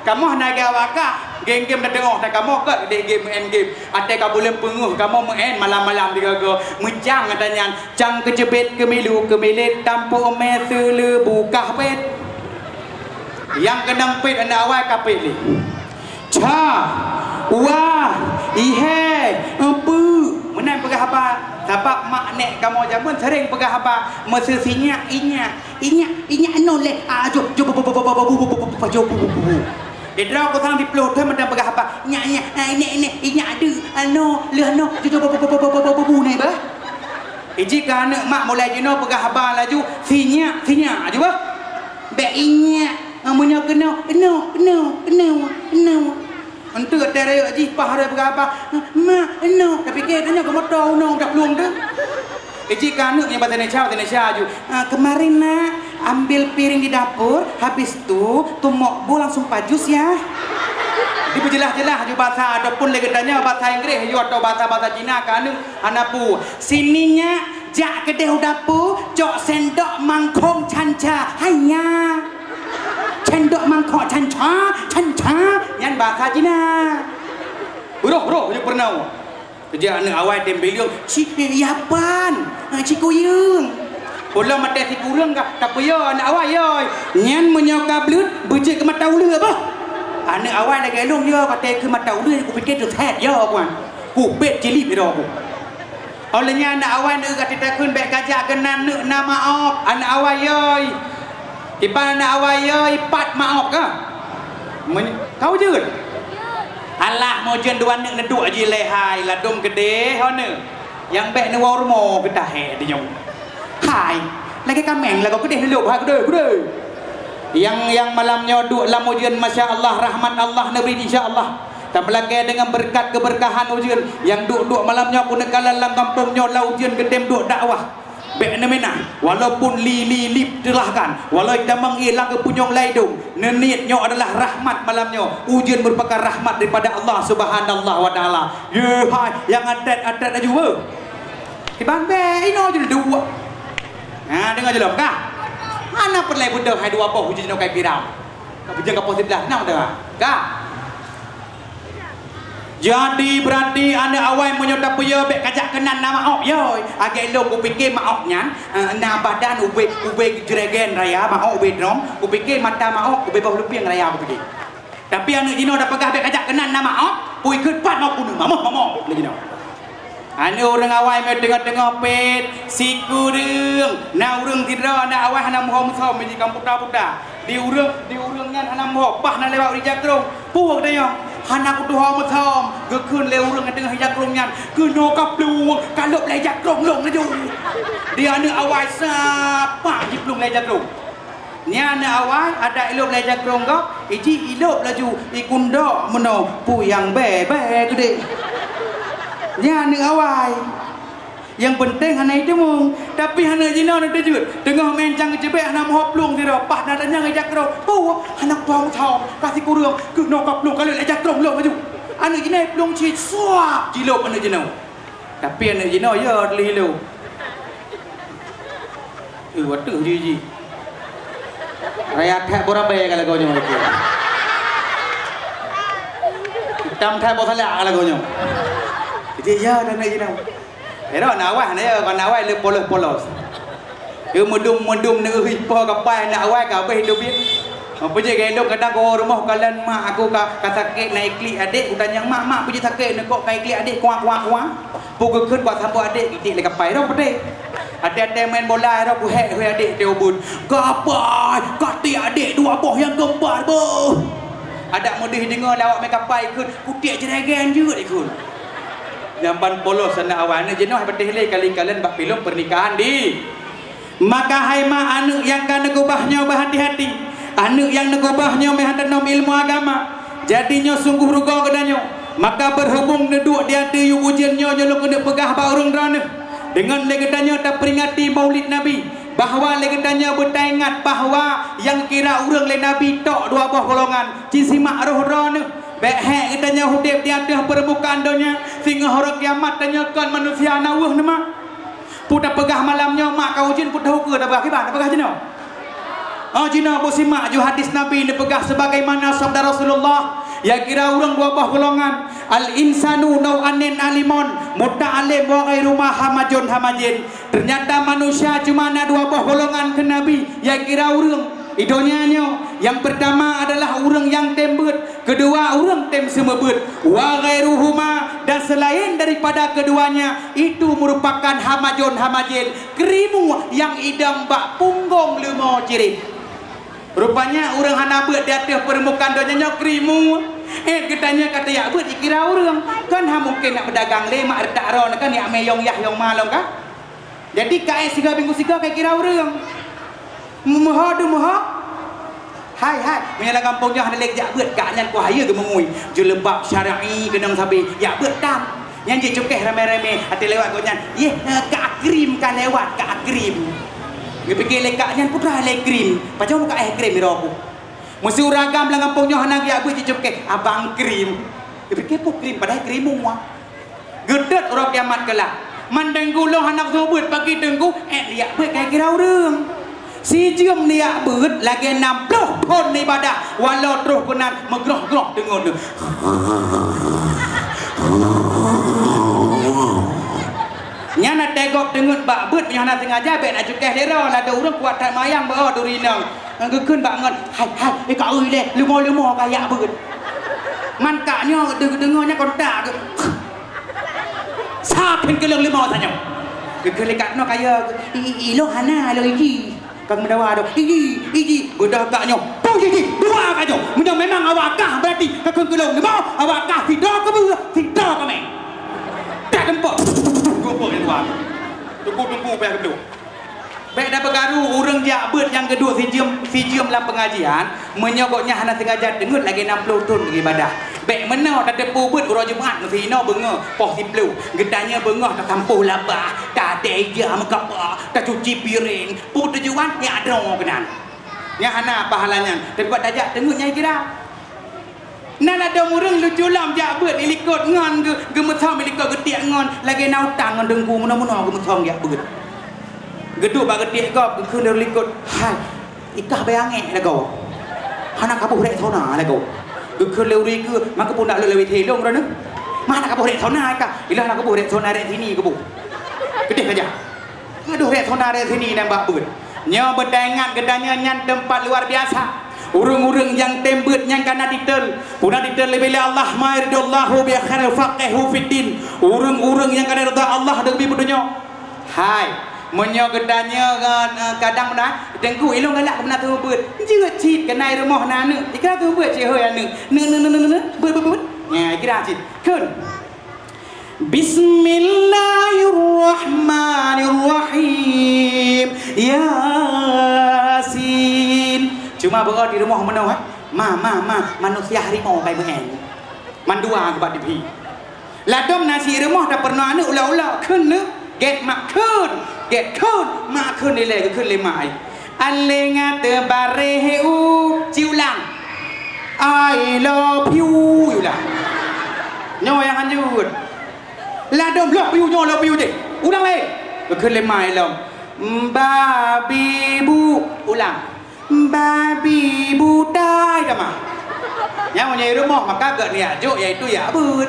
kamu naga waka game-game dah tengok tak kamu ke dek game main game ate ka boleh penguh kamu main malam-malam digaga mencang katanya cang kejebet kemilu kemilit tampu mesele buka pet yang kenang pet anak awal kapet ni cha wah ihe apa menang pegah apa sebab mak nek kamu zaman sering pegah apa mesesinya inya noleh ajo jo Idra ko sang diplot tu macam pegah apa nya inya ada ano le ano jo ni bah iji kan mak mulai jino pegah apa laju sinya aja bah be inya amunya kena Untuk dari aji pahara berapa? Ma, no. Tapi katanya kamu tahu no, dah belum tu. Iji kanu yang bahasa Indonesia ju. Kemarin nak ambil piring di dapur, habis tu tumok bu langsung pajus ya. Di berjelas-jelas ju bahasa adapun legendanya bahasa Inggris ju atau bahasa Cina kanu anapu. Sininya jak kedai dapur, jok sendok mangkong canca. Hanya. Cendok mangkok canca yang bahasa Cina. Bro, you pernah. Kerja anak awal tembelium, Yapan, Cikuyung. Bola mata si kurang kah? Tak payah anak awal yo. Nyan menyokap blut, bejek ke mata ulu apa? Anak awal lagi elong yo, kata ke mata ulu, aku fikir tu sehat yo puan. Ku bet cili biro aku. Olehnya anak awal ni kata takun baik kajak kena nama op anak awal yo. Ipan nak awal ya ipat maaf ke? Kau je? Alah mau jen dua nak neduk aja lehai ladum gede hone. Yang bek ni warmo kita he dia nyong. Hai, lagi kameng lah kau gede dulu bah gede. Yang malamnya duk lam ujian masya-Allah rahmat Allah nabi insya-Allah. Tambah lagi dengan berkat keberkahan ujian yang duk malamnya pun kala dalam kampungnya la ujian gedem duk dakwah. Benemena walaupun lip telahkan walau kita menghilang kepunyong laidung nenitnya adalah rahmat malamnya ujian merupakan rahmat daripada Allah subhanallah wa ta'ala yang adat juga ibang be ino je dua dengar je kah mana perlai budak hai dua boh ujian kai pirau tapi jangan positif nah dah kah jadi berarti anak awal menyodap punya bek kajak kenan nama ok yo agak elok ku fikir maoknya na badan ube jregen raya maok ube drom ku fikir mata maok ube bau lupiang raya ku fikir tapi anak jino dah pegah bek kajak kenan nama ok ku ikut pat mau kuno mama lagi no anak orang awal me tengah pet siku reung na urang tidra anak awal na mohom som di kampung puta di urangnya anak moh pah na lewat di jakrong puak tanya anak tu hom thom ke kun leu urang tengah jakrong nyan ke no kaplung kalop lai jakrong long na ju dia anak awal sapa jiplung lai jakrong ni anak awal ada ilop lai jakrong kau iji ilop laju ikunda meno puyang be gede ni anak awal yang penting anak itu mung tapi anak jina nak terjut tengah mencang kecebek anak mohop plung dia pah dadanya ngajak krong pu anak tuang thom kasih kurang ke no kaplung kalau ajak krong long maju anak jina plung chi suap jilop anak jina tapi anak jina ya lilu watu ji raya thak borabe kalau kau nyo itu hitam thak botala kalau kau nyo jadi ya anak jina Era nak awal ni kan awal le polos. Dia mendum ni hipo kapai nak awal ka be hidup dia. Apa je gendong kadang ke rumah kalian mak aku ka sakit naik klik adik utanya mak puji sakit nak kok kai klik adik kuak. Pukul keun buat sampo adik itik le kapai ro pede. Ada main bola ro ku hek adik dia ubun. Kapai kati adik dua boh yang kembar boh. Ada modih dengar lawak mai kapai keun kutik jeregen je ikut. Jamban polos anak awal ni jenuh betih le kali-kalian bak film pernikahan di maka hai ma anu yang kan negobahnya berhati-hati anu yang negobahnya mehandanom ilmu agama jadinya sungguh ruga kedanyo maka berhubung neduk dia ada yu ujiannya nyolok kena pegah ba urang drane dengan legendanya tak peringati maulid nabi bahawa legendanya bertaingat bahawa yang kira urang le nabi tok dua buah golongan cisimak roh drane Behek katanya hudib di atas permukaan dunia sehingga hari kiamat tanyakan manusia nawuh nama pudah pegah malamnya mak kau jin pudah hukum dah berakibat dah pegah jenuh Jina bersimak ju hadis Nabi ni pegah sebagaimana sabda Rasulullah. Ya kira orang dua buah golongan. Al insanu nau'anin alimon, muta'alim wa ghairu mahamajun hamajin. Ternyata manusia cuma ada dua buah golongan ke Nabi. Ya kira orang idonyanya. Yang pertama adalah orang yang tembet, kedua orang tem semebet. Wa ghairuhuma, dan selain daripada keduanya itu merupakan hamajun hamajin, kerimu yang idam bak punggung lima cirit. Rupanya orang hana beut di atas permukaan dunia kerimu. Katanya kata ya beut dikira orang kan ha mungkin nak berdagang le mak retak ron kan ya meyong yah yong malong kan. Jadi kae siga minggu siga kae kira orang. Muha du muha. Hai menyala kampungnya hana lek jak beut kanyan ku haya ke mengui. Je lebab syar'i kenang sabi ya beut tam. Yang je cukeh rame-rame hati lewat konyan. Ye ka krim kan lewat ka krim. Dia fikir lekaknya putra le krim. Pacau muka krim iraku. Mesti uragam lang kampungnya hana ya beut je cukeh abang krim. Dia fikir pu krim padahal krim semua. Gedet orang kiamat kelak. Mandang gulung anak sobut pagi tengku liak beut kayak kira orang. Si jom liak beut lagi 60 pon ibadah walau terus kenan megroh-groh dengar tu. Nyana tegok dengut bak beut nyana sengaja bet nak cukeh dera lah ada orang kuat tak mayang ba durinang. Gekeun banget. Hai ka euy le lumo-lumo kayak beut. Mankaknya dengarnya kontak. Sapen ke lima saja. Gekeun lekakno kaya ilo hana lo iki. Kang mendawa do. Iki godah kaknya. Pung iki dua kajo. Memang awakah berarti kekeun ke lima awakah tidak ke tidak kami. Tak tempat. Tunggu bayar kedua. Baik dah bergaru orang jak beut yang kedua si jam dalam pengajian menyogoknya hana sengaja dengut lagi 60 ton ibadah. Baik mana tak tepu beut urang Jumaat mesti ino benga poh simplu. Gedanya bengah tak tampuh labah, tak deja mekapa, tak cuci piring. Pu tujuan ya ada kenan. Nya hana pahalanya. Tempat dajak dengutnya kira. Nan ada murung lucu lam jak beut ilikot ngon gemetong ilikot getiak ngon lagi nautang ngon dengku mana-mana gemetong jak beut. Geduk bak getiak kau keun ilikot hai ikah bayange dah kau. Hana kabuh rek sauna dah kau. Keun leuri ke maka pun nak lewi telong dah ne. Mana kabuh rek sauna ka? Ilah nak kabuh rek sauna rek sini kabuh. Gede saja. Aduh rek sauna rek sini nambah beut. Nya berdengat gedanya nyan tempat luar biasa. Urung-urung yang tembet yang kana titel puna titel lebih Allah mairidullahu bi khairil faqihu fiddin. Urung-urung yang kana rida Allah lebih berdunia. Hai menyo gedanya kadang dah dengku ilung galak kena tu beut. Jeut cit kenai rumah na ne. Ikra tu beut cik hoi anu. Ne beut. Ya kira cit. Kun. Bismillahirrahmanirrahim. Yasin. Cuma berada di rumah mana manusia harimau kayak begini. Mandua ke badi pi. Ladom nasi rumah tak pernah anu ulah-ulah keun get mak keun mak keun ni le keun le mai. Alenga te bareu ciulang. I love you ulah. Nyo yang anjut. Ladom love you nyo love you je. Ulang le. Keun le mai lom. Babi bu ulang. Babi budai dah mah. Yang punya rumah maka gak ni ajuk iaitu ya beut.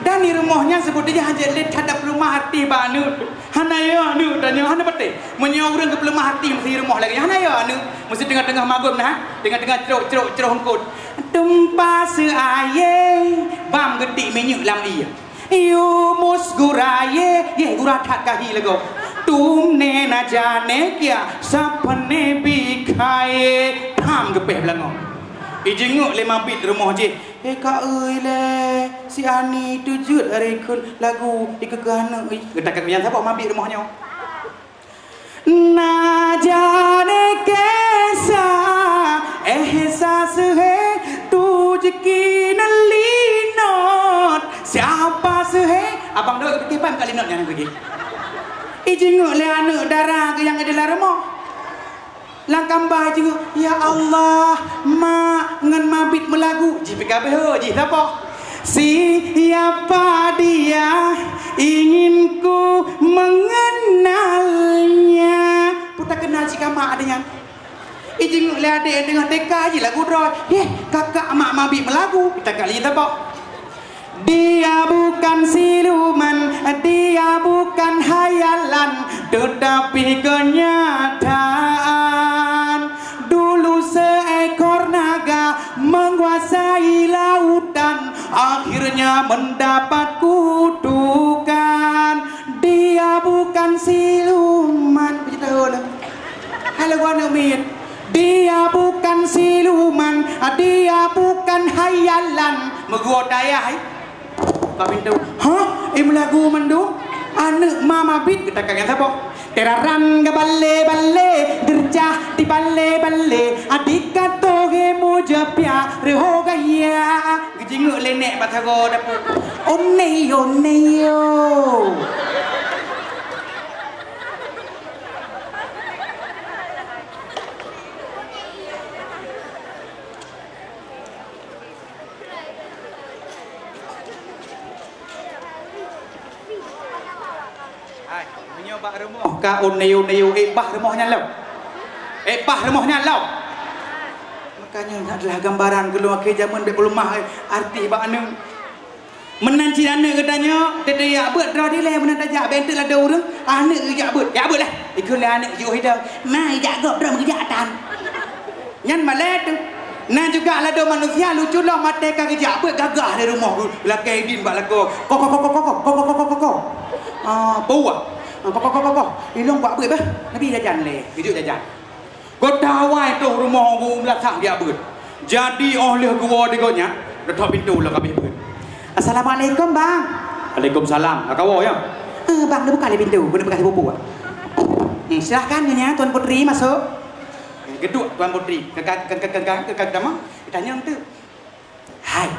Dan di rumahnya sebut dia hanya lihat hadap rumah hati banu. Hana ya anu dan hana betul. Menyo urang ke rumah hati mesti rumah lagi. Hana ya anu mesti tengah-tengah magum nah. Tengah-tengah cerok hongkot. Tumpa seaye bam gede menyuk lam iya. Yu musguraye ye guratat kahi lagu. Tumne na jane kya sapne bikhaye tham gepeh belangong. Ijenguk le mampit rumah je. Kak euy le si Ani tu jut hari kun lagu ikegana euy. Getakan yang siapa mampit rumahnya. Na jane kaisa ehsas hai tujki nalinot siapa se abang dah kepan kali not yang pergi. Ijenguk le anak darah ke yang ada dalam rumah. Langkambah juga, ya Allah, mak ngan mabit melagu. JPKB ho, ji siapa? Siapa dia? Ingin ku mengenalnya. Putar kenal jika mak adanya. Ijing le adik tengah teka je lagu droi. Kakak mak mabik melagu. Kita kali kita pak. Dia bukan siluman, dia bukan hayalan, tetapi kenyataan. Dulu seekor naga menguasai lautan, akhirnya mendapat kutukan. Dia bukan siluman. Halo gua Umit. Dia bukan siluman, dia bukan hayalan. Megua daya kau pintu. Hah? Lagu mandu? Anak mama bit kita kagak siapa? Teraran ke balle gerjah di balle adik katoge mojapya reho gaya gejingu lenek batago dapu oneyo bak rumah ka oneu bah rumahnya lau bah rumahnya lau makanya adalah gambaran keluar ke zaman be lemah arti bak anu menanci anak katanya tadi ya beut dra dileh menan tajak bentek ada orang anak ya beut lah ikut anak jo hidang mai jak gop dra mengjatan nyan malet tu nah juga ada manusia lucu lah mate ka kejak beut gagah dari rumah lakai din bak lagu kok bau ilong buat beut bah nabi jajan le hidup jajan kau dawai tu rumah aku belakang dia beut jadi oleh gua degonya dah pintu lah kami beut. Assalamualaikum bang. Waalaikumsalam kau ya bang dia buka pintu gua buka sepupu silahkan nyonya tuan putri masuk geduk tuan putri kakak nama ditanya tu hai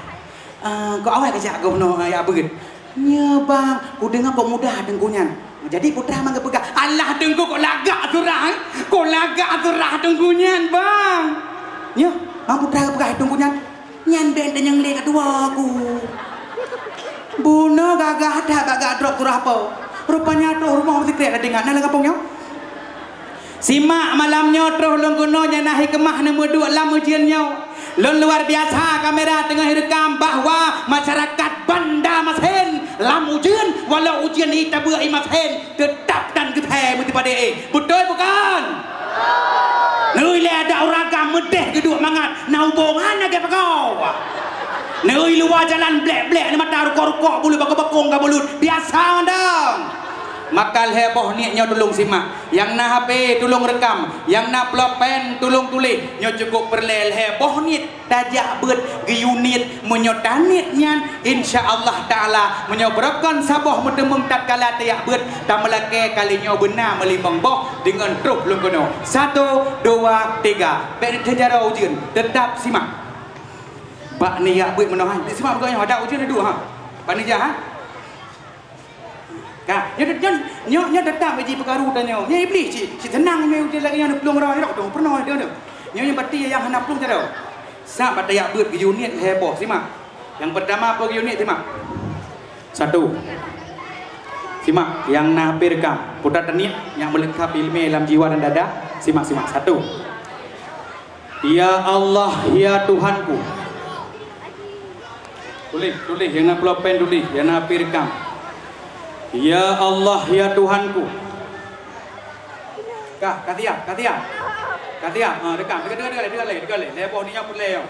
kau awal kerja kau no ya beut nya bang ku dengar kau mudah dengkunyan. Jadi putra mangga pegang. Allah dengku kok lagak turah. Kok lagak turah dengkunyan, Bang. Nya, bang putra pegang dengkunyan. Nyan benten yang le kedua aku. Buno gagah ada gagah drop turah apa. Rupanya tu rumah mesti krek dengan nang kampungnya. Simak malamnya terus lengkono nya nahi kemah nombor 2 lam ujiannya. Luar biasa kamera tengah rekam bahwa masyarakat Banda Mashen lam ujian walau ujian ini tak buat Mashen tetap dan keteh mesti pada betul bukan? Nui le ada orang medeh kedua mangat na hubungan lagi pakau. Nui luar jalan blek-blek ni mata rukok-rukok bulu bakok-bakong ka bulut biasa mandang. Makal heboh niatnya tolong simak. Yang na HP tolong rekam. Yang na plopen tolong tulis. Nyo cukup perlel heboh niat dajak beut geyunit menyotanit nyan insyaallah taala menyobrokan saboh mutemung tatkala tayak beut tamelake kalinya benar melimbang boh dengan truk lungkono. 1 2 3. Bek sejarah ujian tetap simak. Bak niat beut menohan. Simak bukannya ada ujian ada 2 ha. Bak ni jah ha. Nyo datang bagi perkara tanya. Nya iblis si tenang me ujian lagi yang pelung ra dak tu pernah dia tu. Nyo bati yang hendak pelung tadi. Sa bataya beut ke unit heboh simak. Yang pertama apa unit simak. 1. Simak yang nak rekam putar taniak yang melengkapi ilmu dalam jiwa dan dada. Simak 1. Ya Allah ya Tuhanku. Tulis yang nak pulpen tulis, yang nak rekam. Ya Allah ya Tuhanku. Katia. Rekam. Dekat. Lepoh ni nyaput leo.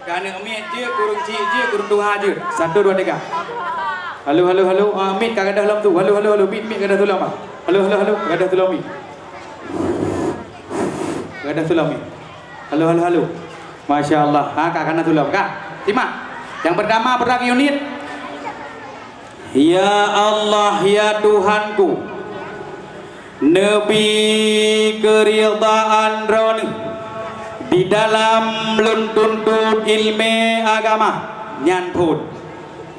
Kerana amit je, kurung cik je, kurung Tuhan je. 1 2 3. Halo. Mit kat dalam tu. Halo. Mit kat dalam apa? Halo. Kat dalam mit. Kat dalam mit. Halo. Masya-Allah. Kak kana tulam kak. Simak. Yang pertama perang unit. Ya Allah ya Tuhanku, Nabi keridaan roni di dalam luntuntut ilmu agama nyan pun.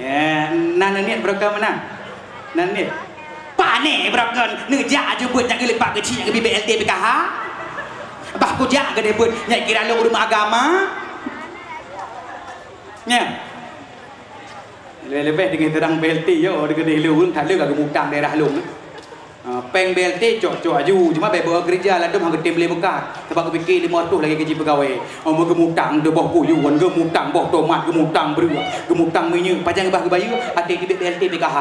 Nan niat beragam mana? Nan niat. Pane beragam nejak je buat nak lepak kecil ke BBLT PKH. Bah ku jak ke dia buat nak kira lu rumah agama. Nya. Lebih dengan terang BLT yo dekat di luar tak lek ke mutang daerah lung. P peng BLT cok-cok aju cuma bebo kerja lah dom hang tim boleh buka sebab aku fikir 500 lagi gaji pegawai mau gemutang de boh kuyuan gemutang boh tomat gemutang beruang gemutang minyak panjang bah bayu ada di BLT PKH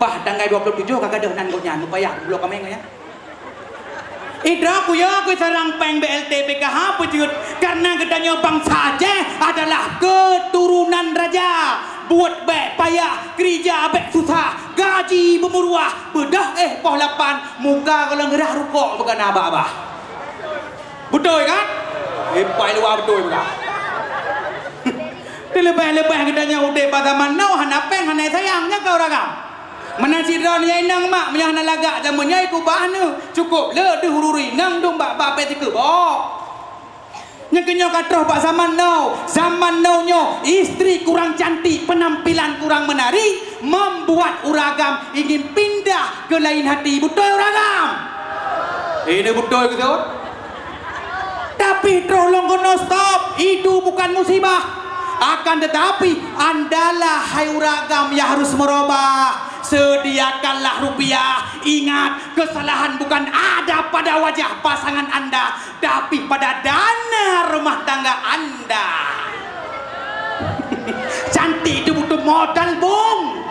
pah tanggal 27 kagak ada nan gonya payah blok kameng ya Idra kuya aku sarang peng BLT PKH pujud karena gedanya bangsa Aceh adalah keturunan raja buat baik payah kerja baik susah gaji bermuruah bedah poh 8 muka kalau ngerah rukuk bukan abah-abah betul kan pai luar betul bukan lebih-lebih gedanya udah pada mana hana peng hana sayangnya kau ragam mana sidron nyai nang mak menyah na lagak jamu nyai ku bahana cukup le dihururi nang dong bak pe tiku bo nya kenyo katroh pak zaman now nyo istri kurang cantik penampilan kurang menarik membuat uragam ingin pindah ke lain hati betul uragam ini betul gitu tapi tolong kono stop itu bukan musibah akan tetapi andalah hai uragam yang harus merubah sediakanlah rupiah ingat kesalahan bukan ada pada wajah pasangan anda tapi pada dana rumah tangga anda cantik itu butuh modal bung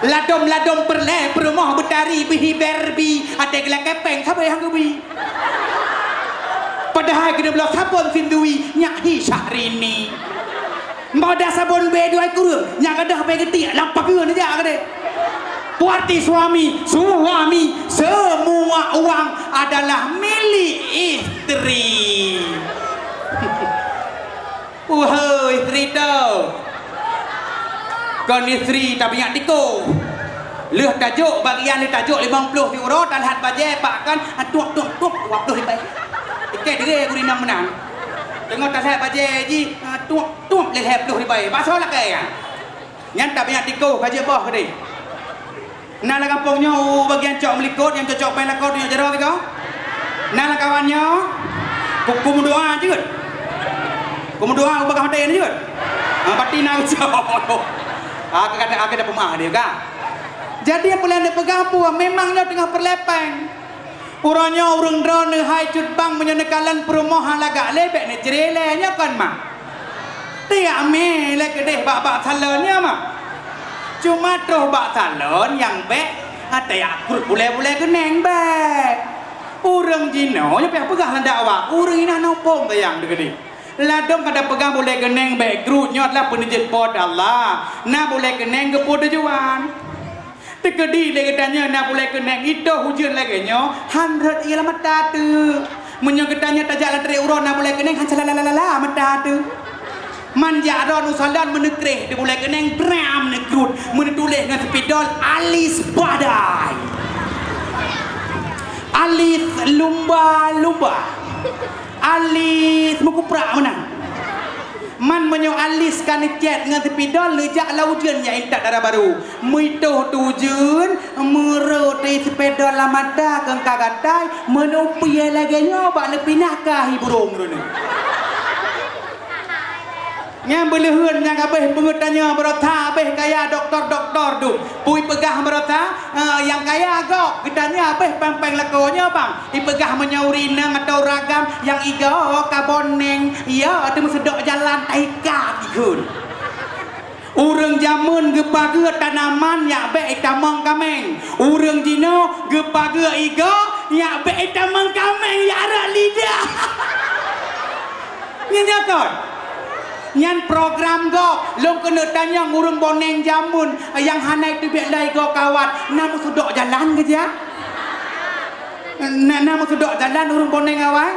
ladom perle berumah betari bihi berbi ada gelak kepeng siapa yang gebi padahal kena belah sabun sindui nyahi Syahrini mau dah sabun B2 kurang yang ada apa getik lampak ke aja kade Puarti suami semua uang adalah milik istri. Istri tu. Kon istri tapi yang tiko. Leh tajuk bagian ni tajuk 50 euro dan hat baje pak kan tuak 20 ribu. Ikat dia guri nang menang. Tengok tak hat baje ji tuak leh 50 ribu. Pasal lah kaya. Nyan tak banyak tiko baje boh ke nah lah kampungnya bagian cok melikut yang cocok main lakot yang jero kau nah lah kawannya kumu doa juga kumu doa ubah hati ini juga pati nak cok aku ada pemah dia kan jadi yang boleh anda pegang pun memangnya tengah perlepeng urangnya urang drone hai cut bang menyonekalan perumahan lagak lebek ni jerelenya kan mak tiak me lek deh bak salonnya mak cuma troh bak salon yang bek ada yang boleh ke neng bek urang jino yang pegang hendak awak urang ini nopong tayang degede ladong kada pegang boleh ke neng bek grut nyot lah penijit pod Allah na boleh ke neng ke pod juan tegedi legetanya na boleh ke neng itu hujan lagi nyo 100 ialah mata tu menyogedanya tajak latri urang na boleh ke neng hancalalala mata tu manja ron usalan menekreh dia boleh keneng bram nekrut menulis dengan spidol alis badai alis lumba alis mukuprak mana man menyo alis kan jet dengan spidol lejak laujan ya intak darah baru mito tujuan meroti spidol lamada keng kagatai menupi lagi nyoba lepinah kahi burung rene yang belehan yang abeh pengetanya berota abeh kaya doktor tu pui pegah berota yang kaya agak gedanya abeh pempeng lekonya bang dipegah menyauri nang atau ragam yang iga kaboneng ya ada sedok jalan taika ikun urang jamun gepaga tanaman ya abeh itamang kameng urang jino gepaga iga ya abeh itamang kameng ya arak lidah nyanyakon nyan program go long kena tanya ngurung boneng jamun yang hanai tu biak lai go kawat namu sudok jalan ke dia namu sudok jalan urung boneng awal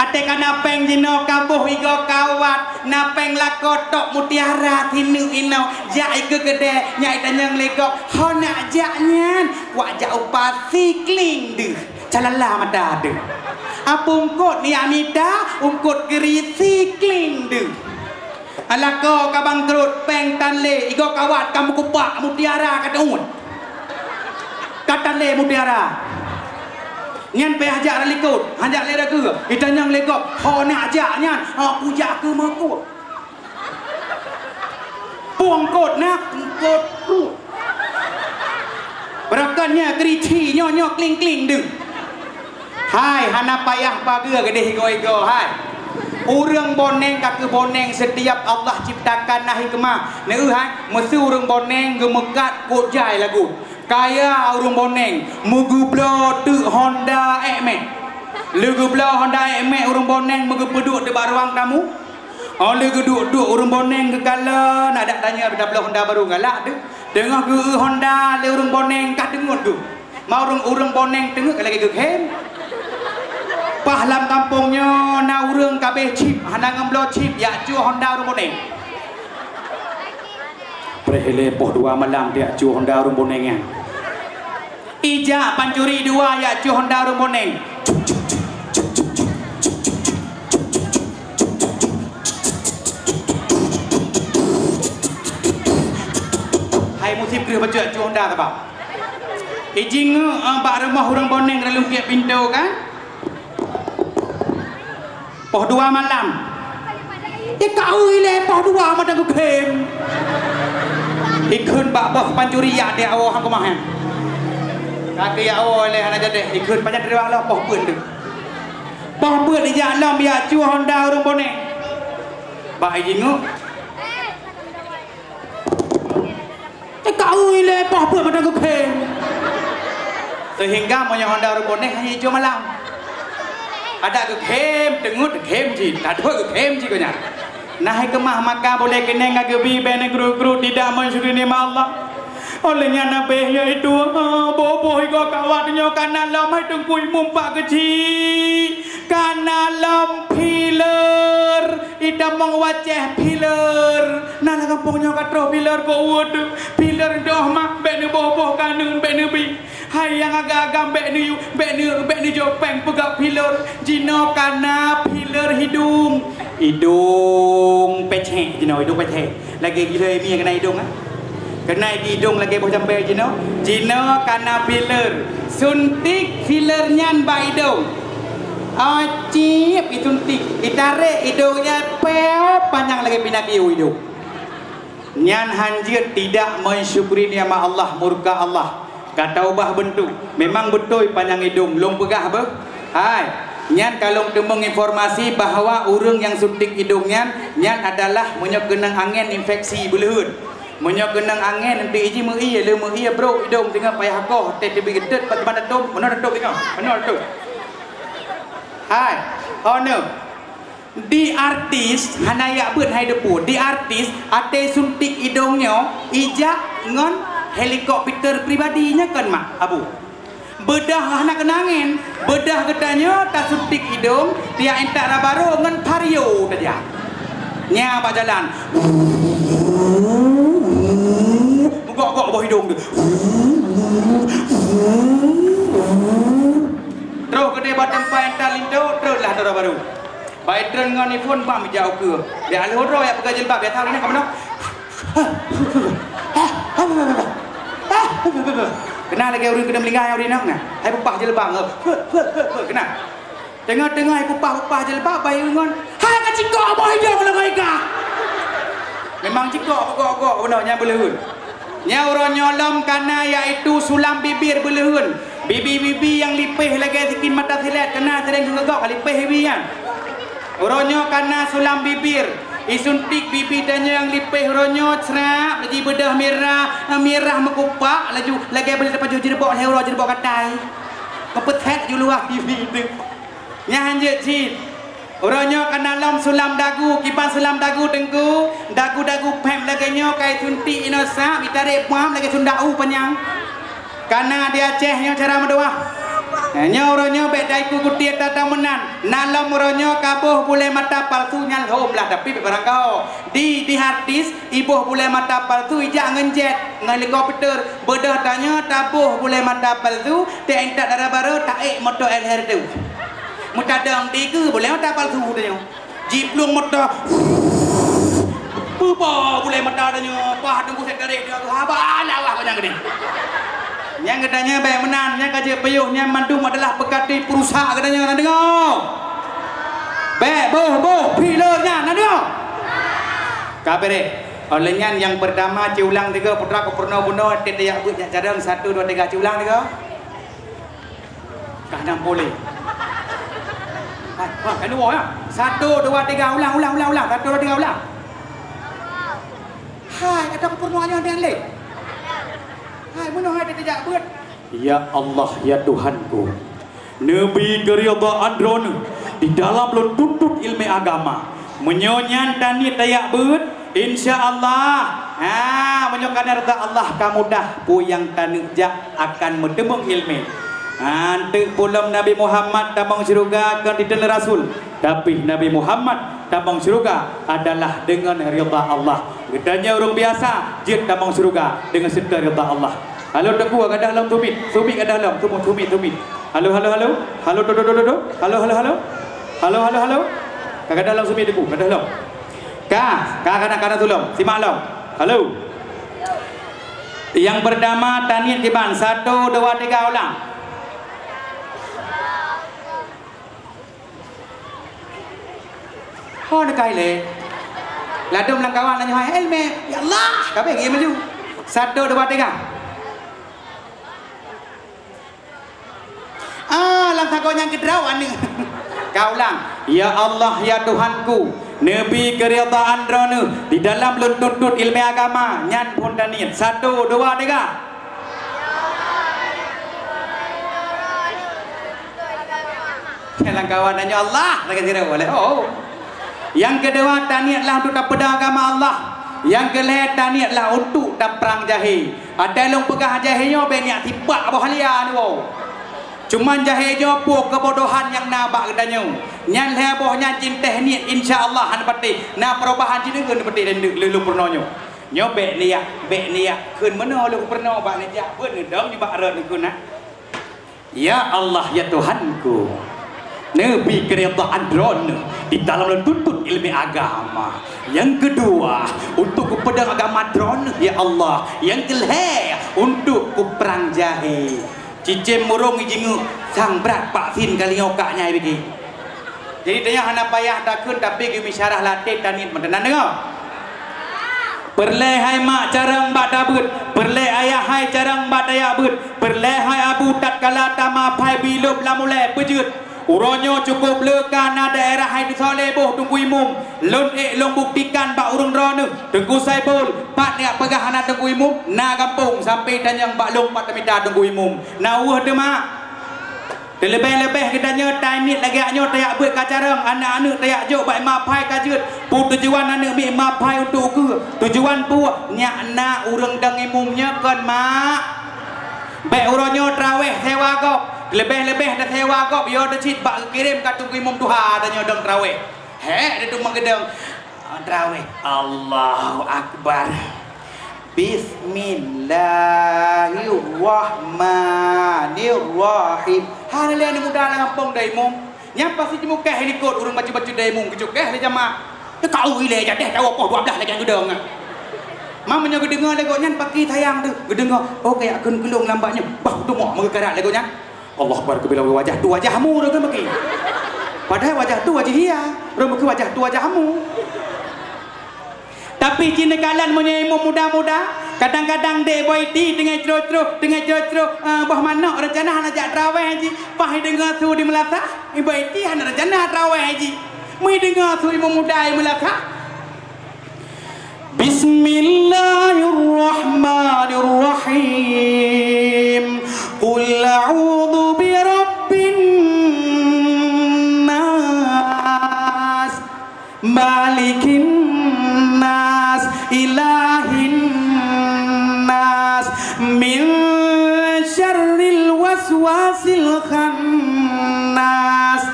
ate kana peng jino kabuh igo kawat napeng lakotok mutiara tinu ino jai ke gede nyai tanyang legok hona jaknyan wajak upasi kling deh calala mada deh apungkot ni amida ungkot gerisi kling deh alako kabang kerut peng tanle igo kawat kamu kupak mutiara kataun katanle mutiara nyan pe hajak likut hajak lera ke itanyang legok ho nak ajak nyan aku jak ke makut puang kot na kot ru berakan Pilernya keriti nyok kling deng. Hai hana payah pagar gede ego hai. Urang boneng kaki boneng setiap Allah ciptakan nahi kemah. Neu hai mesti urang boneng gemekat kok jai lagu. Kaya urang boneng mugublo tu Honda Emek. Lugublo Honda Emek urang boneng mugupeduk di baruang tamu. Oleh geduk urang boneng ke kala nak tanya dah belah Honda baru galak tu. Tengah ke Honda le urang boneng kat dengut tu. Mau urang boneng tengok lagi ke hem. Pahlam kampungnya na urang kabeh chip, hana ngemblo chip ya cu Honda urang boneng. Prehele poh 2 malam dia cu Honda urang boneng. Ija pancuri 2 ya cu Honda urang boneng. Musib kena baca cu Honda tak apa. Ijing bak rumah orang boneng dalam piak pintu kan. Poh 2 malam. Ya kau ile poh 2 macam ku kem. Ikun bak bos pancuri ya dia awak hang kemah. Kaki ya awak le hana jadi ikun banyak dari Allah poh pun tu. Poh pun dia alam ya cu Honda orang boneng. Bak ijing kau ile apa macam kau kem. Sehingga punya Honda orang boneng hanya hijau malam. Ada ke kem, tengut kem ji, tak ada ke kem ji kau nyar. Nah kemah maka boleh kena ngagebi bene guru tidak mensyukuri nikmat Allah. Olehnya nabe ya itu boboh iko kawatnya kana lam hai tengkui mumpak kecil. Kana lam pilar ida mong wajah pilar. Nala kampungnya katro pilar ko wud. Pilar doh mak bene boboh kanun bene bi. Hai yang agak-agak bene jopeng pegak pilar. Jino kana pilar hidung. Hidung peceh jino hidung peceh. Lagi gila mi kena hidung ah. Kena hidung lagi boleh sampai Jino. Jino karena filler. Suntik fillernya mbak hidung. Cip disuntik. Ditarik hidungnya peop panjang lagi pindah ke hidung. Nyan hanjir tidak mensyukuri nikmat Allah, murka Allah. Kata ubah bentuk. Memang betul panjang hidung. Long pegah apa? Hai. Nyan kalau demeng informasi bahawa urang yang suntik hidungnya nyan adalah menyokenang angin infeksi belehun. Menyok genang angin nanti iji mei le mei bro hidung tengah payah koh teh tebi gedet pat mana dom mana dom tengah mana dom. Hai no di artis hanaya beut hai depu di artis ate suntik hidungnya ija ngon helikopter pribadinya kan mak abu bedah anak kenangin bedah gedanya tak suntik hidung dia entak rabaro ngon vario saja nya pak jalan gok bawah hidung tu. Terus kena buat tempat yang tak lindu, teruslah dora baru. Baik tren dengan iPhone bam jauh ke. Dia alih horo yang pakai jilbab, dia tahu ni kamu nak. Kena lagi orang kena melingkar yang orang nak. Hai pupah jilbab. Kena. Tengah-tengah hai pupah jilbab bayi ngon. Hai kacikok bawah hidung lah mereka. Memang cikok gok benarnya belehun. Nya orang nyolom karena yaitu sulam bibir belehun. Bibi-bibi yang lipih lagi sikit mata silet kena sering gegok lipih bibian. Orangnya karena sulam bibir. Isuntik bibi tanya yang lipih orangnya cerap lagi bedah merah mekupak laju lagi boleh dapat jerbok hero jerbok katai. Kepetet ju luar bibi tu. Nya hanjut cit. Orangnya kena lam sulam dagu, kipas sulam dagu tengku, dagu pem laganya kai suntik inosa, ditarik pam lagi sundau panjang. Karena dia cehnya cara mendoa. Nya orangnya bedai ku kutia tata menan. Nalam orangnya kabuh boleh mata palsu nyal hom lah tapi barang kau. Di artis ibuh boleh mata palsu ijak ngenjet helikopter. Bedah tanya tabuh boleh mata palsu, tak entak darah baru tak motor LR tu. Muta dang tiga boleh mata palsu tanya. Jiplung mata. Pupa boleh mata tanya. Pah tunggu set tarik dia. Haba lawah panjang gede. Yang katanya baik menan, yang kaji payuhnya mandum adalah pekati perusahaan katanya nak dengar. Baik boh pilernya nak dengar. Kabere Olehnya yang pertama ciulang 3 putra ke purna bunuh tidak buat cadang 1 2 3 ciulang 3. Kadang boleh. Wah, kan dua ya. 1 2 3 ulang 1 2 3 ulang. Hai, ada ke purnanya ada leh. Hai, bunuh hai tidak buat. Ya Allah ya Tuhanku. Nabi keridhaan drone di dalam tuntut ilmu agama. Menyonyan tani tayak beut insyaallah menyokan reda Allah kamu dah puyang tanujak akan mentemung ilmu nanti pulang Nabi Muhammad tabang syurga akan ditelan Rasul tapi Nabi Muhammad tabang syurga adalah dengan rida Allah gedanya orang biasa jid tabang syurga dengan serta rida Allah. Halo teku ke dalam tumit ke dalam tumit halo kakak dalam sumi debu, kakak dalam. Kakak tolong, simak lo. Halo. Yang pertama tanian kiban 1 2 3 ulang. Oh dekai le. Ladum lang kawan nanya hai elme. Ya Allah, kabe gi maju. 1 2 3. Lang kau yang kedrawan ni. Kau ulang. Ya Allah ya Tuhanku, Nabi keridhaan drone di dalam tuntut ilmu agama nyan pun tanian 1 2 3. Lang kawan nanya Allah lagi tidak boleh. Oh. Yang kedua taniatlah untuk dapat agama Allah. Yang kelih taniatlah untuk dapat perang jahil. Ada long pegah jahilnya banyak tiba bawah halia ni wow. Cuman jahil jopo kebodohan yang nabak gedanya. Nyan heboh nyan cinta niat insyaallah han pati. Na perubahan jineng keun pati dan lelu pernonyo. Nyo be niat keun meno lu perno bak ni jak beun dong di bak reun keun na. Ya Allah ya Tuhanku. Nabi keridhaan drone di dalam tuntut ilmu agama. Yang kedua untuk kepada agama drone ya Allah. Yang kelih untuk perang jahil. Cicim murung ijingu sang berat pak sin kali ngokaknya begini. Jadi dia hana payah takun tapi gimi syarah latih tanit mentenan dengar. Perleh hai mak carang bak dabut, perleh ayah hai carang bak dayak but, perleh hai abu tatkala tama pai bilub la mulai pejut. Uronyo cukup lekan na daerah hai di soleboh tunggu imum. Lon long buktikan bak urung drone tunggu saibul pat ni pegah na tunggu imum na kampung sampai dan yang bak long 4 meter tunggu imum. Na uah de mak. Lebih-lebih kitanya tainit lagi anyo tayak buat kacarang anak-anak tayak jok bak mapai kajut. Pu tujuan anak mi mapai untuk ke. Tujuan pu nyak na urang dang imumnya kan mak. Baik uronyo traweh sewa kok. Lebih-lebih dah sewa kok yo dah cit bak kirim kat tunggu imum tuha dah nyodong traweh. He dia tumang gedang traweh. Allahu akbar. Bismillahirrahmanirrahim. Hari ni mudah lah ngampung dah imum. Nyapa si muka helikot urang baca-baca dah imum kecukeh le jamaah. Dia kau ile jadi tahu apa 12 lagi yang gedang. Mamanya gedengar lego nyan pagi tayang tu. Gedengar oh kayak keun kelung lambatnya. Bah tu mak mengekarat lego nyan. Allah Akbar bila wajah tu wajahmu tu kan bagi. Padahal wajah tu wajah dia. Rumah wajah tu wajahmu. Tapi cina kalan punya muda-muda kadang-kadang dek boy ti dengan cerut-cerut bah mana rencana nak jak tarawih haji pah dengar tu di Melaka boy ti hana rencana tarawih haji mai dengar tu imam muda di Melaka. Bismillahirrahmanirrahim. Qul a'udzu birabbin nas malikin nas ilahin nas min syarril waswasil khannas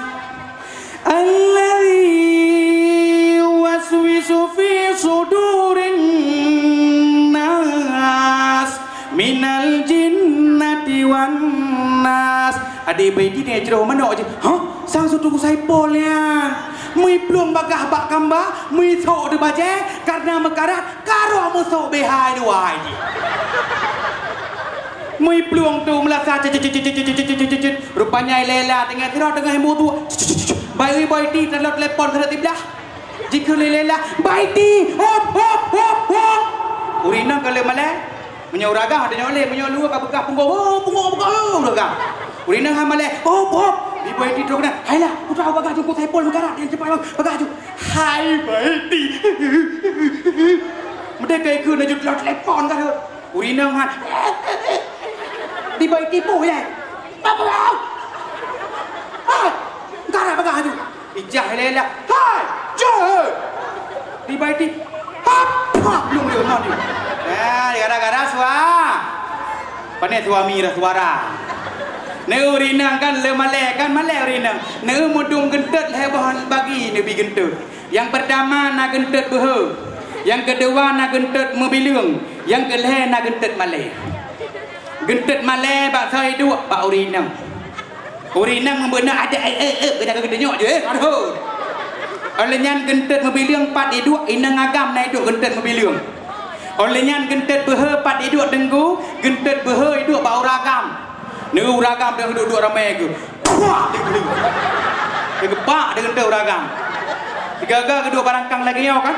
alladzi waswisu fi sudurin nas minal jinnati wan nas. Adik bayi ni cerita mana aja? Hah? Sang sutu ku saya polnya. Mui belum bagah bak kamba, mui sok de baje karena mekarat karo musok behai dua ini. Mui peluang tu melasa rupanya lela tengah tirau tengah mutu. Bayi bayi ti terlalu telepon terlalu tiblah. Jika lela bayi ti hop hop hop hop. Urina kalau malai menyoragah ada nyoleh menyolua ka bekah punggo bekah. Urina ha malai pop. Di bayi di dok na. Hailah, putra bagah jumpa telepon mengkarat yang cepat bagah ju. Hai bayi. Mereka ikut nak jumpa telepon kan. Urina ha. Di bayi tipu ya. Apa? Ah, mengkarat bagah ju. Ijah lela. Hai, jauh. Di bayi ti. Apa? Belum dia nak dia. Gara-gara suara. Panen suami dah suara. Neu rinang kan le malek kan malek rinang. Neu mudung gentet hebahan bagi nabi gentet. Yang pertama nak gentet behe. Yang kedua nak gentet mobilung. Yang kelih nak gentet malek. Gentet malek bak sai dua bak urinang. Urinang membenar ada kena gentet nyok je aduh. Oleh nyan gentet mobilung 4 dua inang agam naik duk gentet mobilung. Oleh nyan gentet behe 4 dua denggu gentet behe duk bau ragam. Neu ragam dia duduk ramai ke. Puak dia geli. Dia gebak dia gentet ragam. Tiga-tiga kedua barangkang lagi yo kan.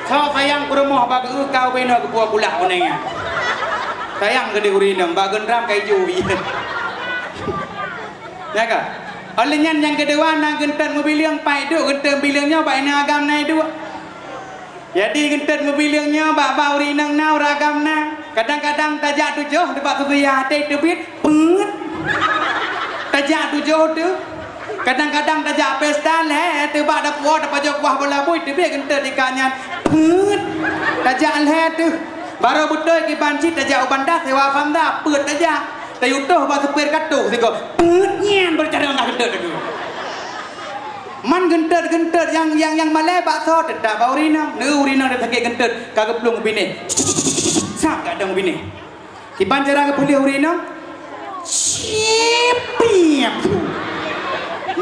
Kau sayang ke rumah bagi kau bina ke buah pulak punanya. Sayang ke dia urinang bagi gendram kai juwi. Ya ke? Oleh nyan yang kedua nak gentet mobil yang pai duk gentet bilangnya bai na agam nai duk. Jadi gentet mobilnya bak urinang na ragam na. Kadang-kadang tajak tujuh dekat tubuh hati tebit pet. Tajak tujuh tu. Kadang-kadang tajak pesta leh tebak dak puah dak pajak buah bola boy tebit gentet ikannya pet. Tajak leh tu. Baru betul ki banci tajak ubanda sewa fanda pet tajak. Tayutuh ba supir katuh siko pet nyen bercara ndak gentet tu. Man gentet yang malai bakso tetap urina. Neu urina dah sakit gentet kagak pelung bini. Sak gak ada bini. Kipan cara ke boleh urina? Cipiap tu.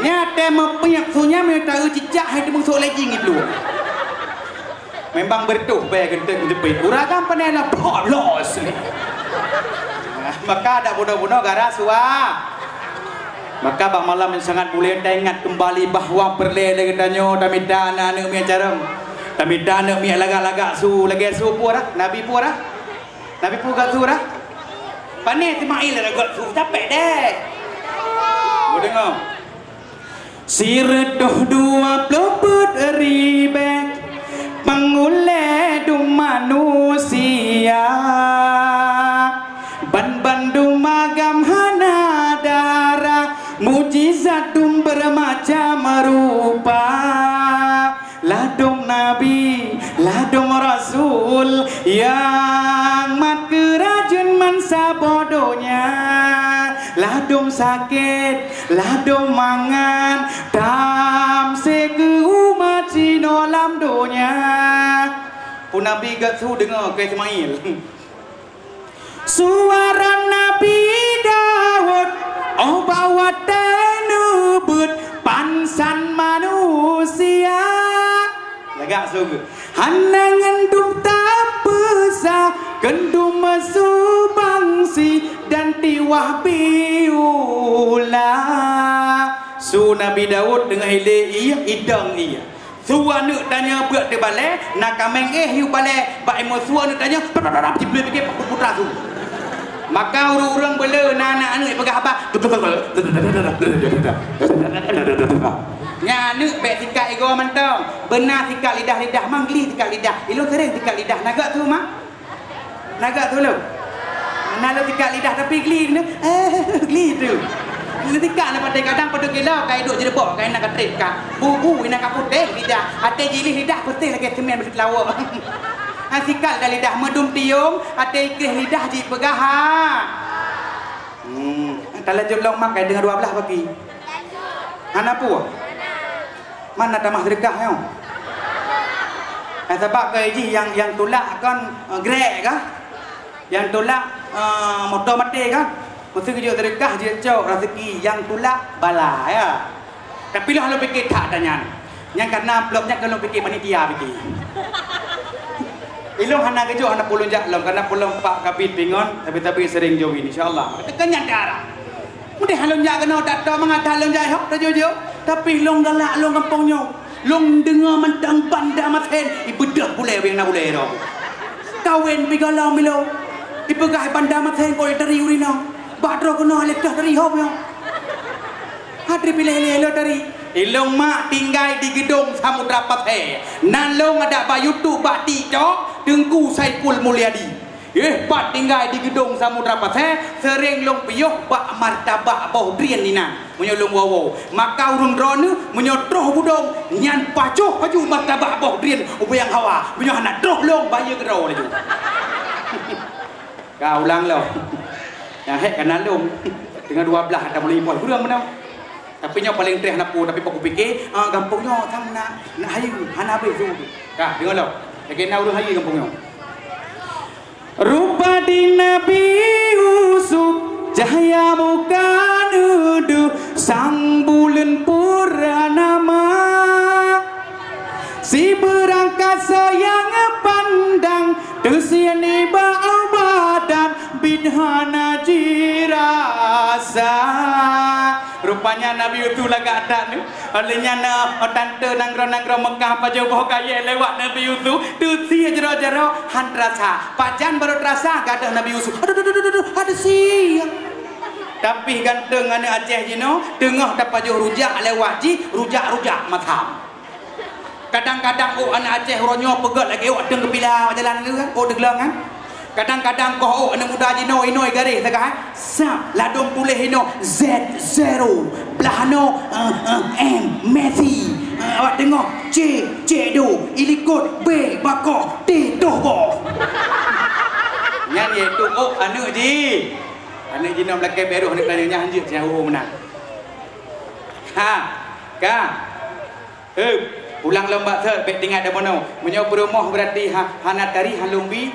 Nyata mepiap sunya minta cicak hai tu musuh lagi gitu. Memang bertuh bayar gentet jepit. Uragam panela polos ni. Maka ada bodoh-bodoh gara suah. Maka bak malam yang sangat boleh ingat kembali bahawa berlele katanya tamida anak mi acaram. Tamida anak mi lagak-lagak su lagi su pura Nabi pura. Nabi pura surah. Pane Ismail lagak su capek deh. Mau dengar? Siratuh 20 ribu pengule du manusia. Ban-bandung magam hana darah mujizat bermacam rupa. Ladung Nabi, ladung Rasul yang mat kerajun mansa bodohnya. Ladung sakit, ladung mangan dam seke umat Cina lam donya. Pun Nabi gak su dengar ke Ismail. Suara Nabi Daud oh bawa tenubut pansan manusia. Lagak suka. Hanangan dum tak besar kendum masubangsi dan tiwah biula. Su Nabi Daud dengan ile iya idang iya. Suwa nak tanya buat dia balik nak kameng hiu balik bak emo suwa nak tanya boleh fikir putra tu. Maka orang-orang bela anak anu pegang apa? Nyanu bek tikat ego mentong. Benar tikat lidah-lidah manggli tikat lidah. Ilo sering tikat lidah. Nagak tu mak? Nagak tu lo. Nalo tikat lidah tapi gli ni. Gli tu. Gli tikat na pada kadang pada gila kai duk je debok kai nak katrik ka. Bu nak kaputeh lidah. Ate jilih lidah putih lagi semen besit lawak. Asikal dah lidah medum tiung, ada ikrih lidah ji pegaha. Kalau jolong makai dengan 12 bagi. Mana pu? Mana tamah sedekah yo? Sebab ke ji yang tolak kan grek kah? Yang tolak motor mati kan? Mesti kerja sedekah je cok rezeki yang tolak bala ya. Tapi lah lo fikir tak tanya. Yang karena bloknya kalau fikir panitia fikir. Ilong hana kejo hana pulun jaklom karena pulun pak kabit pingon tapi sering jauh ini insyaallah. Tekannya darah. Mudah halon jak kena tak tahu mengatah halon jak hok tak jojo tapi long galak long kampung nyo. Long dengar mentang banda maten ibedah boleh yang nak boleh dah. Kawin bigalau milo. Ipegah banda maten kau dari urina. Badro kena lekah dari hop yo. Hadri pilih lelo dari ilong mak tinggal di gedung Samudra Pathe. Nalong ada ba YouTube ba ti cok Tengku Saiful Mulyadi. Bat tinggal di gedung Samudra Pathe sering long piyuh bak martabak bau drian nina menyolong wawo maka urun drone menyotroh budong nyan pacuh paju martabak bau drian ubang hawa punya anak droh long bayu gedro laju kau ulang lo yang hek kenal long dengan 12 ada mulai impor kurang menau tapi nya paling treh nak tapi aku fikir gampangnya tham nak hayu hana be tu kah dengar lo lagi nak urang hayu gampangnya rupa di Nabi Yusuf cahaya bukan uduh sang bulan purnama si berangkasa yang pandang tersiani bau badan bidhana jirasa rupanya Nabi Yusuf lagak ada ni olehnya tante nanggro-nanggro Mekah pajau boh kaya lewat Nabi Yusuf tersia jero-jero han rasa pajan baru terasa gak ada Nabi Yusuf aduh ada siang tapi ganteng anak Aceh jino tengah dapat pajau rujak lewat ji rujak-rujak matam kadang-kadang anak Aceh ronyo pegat lagi tengah kepilah jalan tu kan degelang kan kadang-kadang kau anak muda jino inoi garis tak sa ladong tulis ino Z0 belahano M Messi awak tengok C do ilikut B bakok T doh nyanyi tu anak jino belakang beruh nak tanya anjir jauh menang ulang lomba third baik tinggal ada mono menyo rumah berarti hanat dari halumbi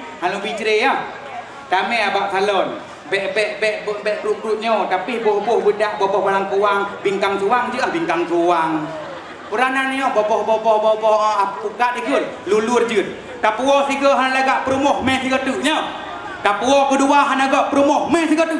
cerai ya kami abak salon bek ruk-ruknya tapi boh-boh budak boh balang kuang bingkang suang je bingkang suang peranan ni boh apukat ikut lulur je tapuo tiga han lagak perumoh meh tiga tu nya tapuo kedua han agak perumoh meh tiga tu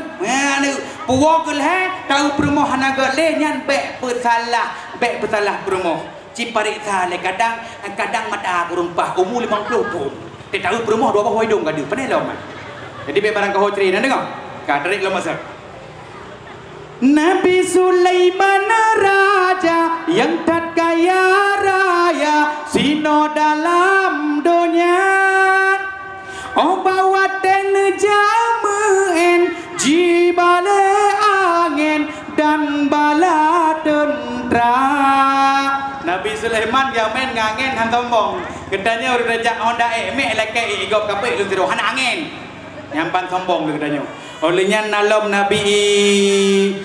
ni puo keleh tahu perumoh han agak le nyan bek pesalah perumoh ciparik sale kadang mata kurumpah umur 50 pun dia tahu perumah 20 hidung kada pandai lom jadi be barang kau ceri nak dengar ka tarik lom masuk Nabi Sulaiman raja yang tak kaya raya sino dalam dunia bawa ten jamen jibale angin dan bala tentera Nabi Sulaiman yang main ngangen han sombong kedanya udah jak Honda mek leke igop kapek lu tiru han angin nyampan sombong kedanya olehnya nalom Nabi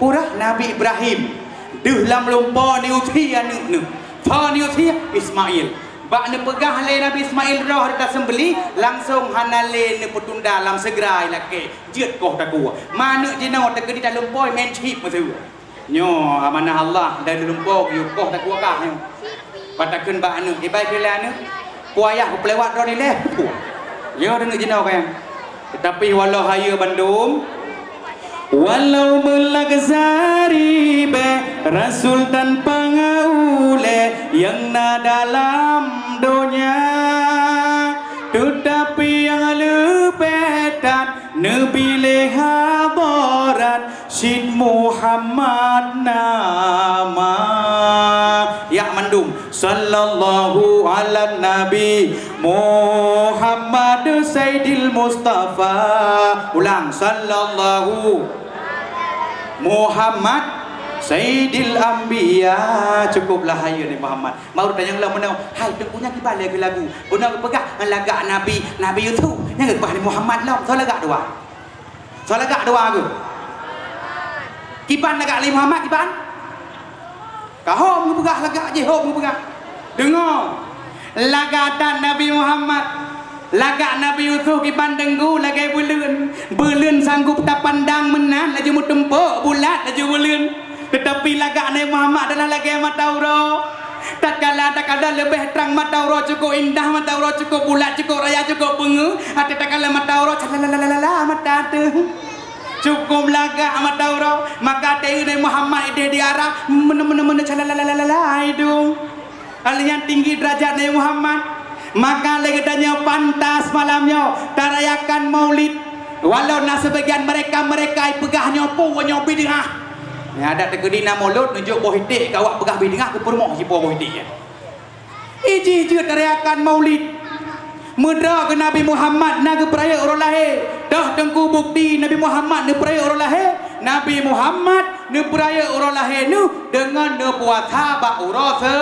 purah Nabi Ibrahim deuh lam lumpa ni uthi anu tha ni uthi Ismail bak ne pegah le Nabi Ismail roh kita sembeli langsung hanale ne petunda lam segera leke jeut koh takua mana jino tak di dalam boy main chip masu nyo amanah Allah dari lumpur yukoh tak kuakah nyo patakeun ba anu ibai pilihan puayah pelewat ro ni leh yo dengar jino kaya tetapi walau haya bandum walau melagzari be rasul tanpa ngaule yang na dalam dunia tetapi yang lepetan nabi lehabaran Syed Muhammad nama ya mandum sallallahu ala nabi Muhammad Sayyidil Mustafa ulang sallallahu Muhammad Sayyidil Anbiya cukuplah haya ni Muhammad mau tanya lah mana hai tu punya kibale ke lagu benar pegah lagak Nabi Yusuf yang ke ni Muhammad lah so lagak dua ke kipan lagak Ali Muhammad kipan kahom pegah lagak je hom pegah dengar lagatan Nabi Muhammad lagak Nabi Yusuf kipan denggu lagai belun sanggup tak pandang menan laju mutempo bulat laju belun tetapi lagak Nabi Muhammad adalah lagai matauro tak kala lebih terang matauro cukup indah matauro cukup bulat cukup raya cukup bengu tak kala matauro calalalala mata tu cukup lagak matauro maka Nabi Muhammad ide di Arab mana calalalala itu kalian tinggi derajat Nabi Muhammad, maka legendanya pantas malamnya tarayakan maulid. Walau nak sebagian mereka pegah nyopo bid'ah. Ya ada tegedina maulud nunjuk bohitik kawak pegah bid'ah ke permoh si bohitik ya. Iji tarayakan maulid. Mudra ke Nabi Muhammad nak peraya orang lahir. Dah tengku bukti Nabi Muhammad nak peraya orang lahir. Nabi Muhammad nak peraya orang lahir nu dengan nak puasa bak urasa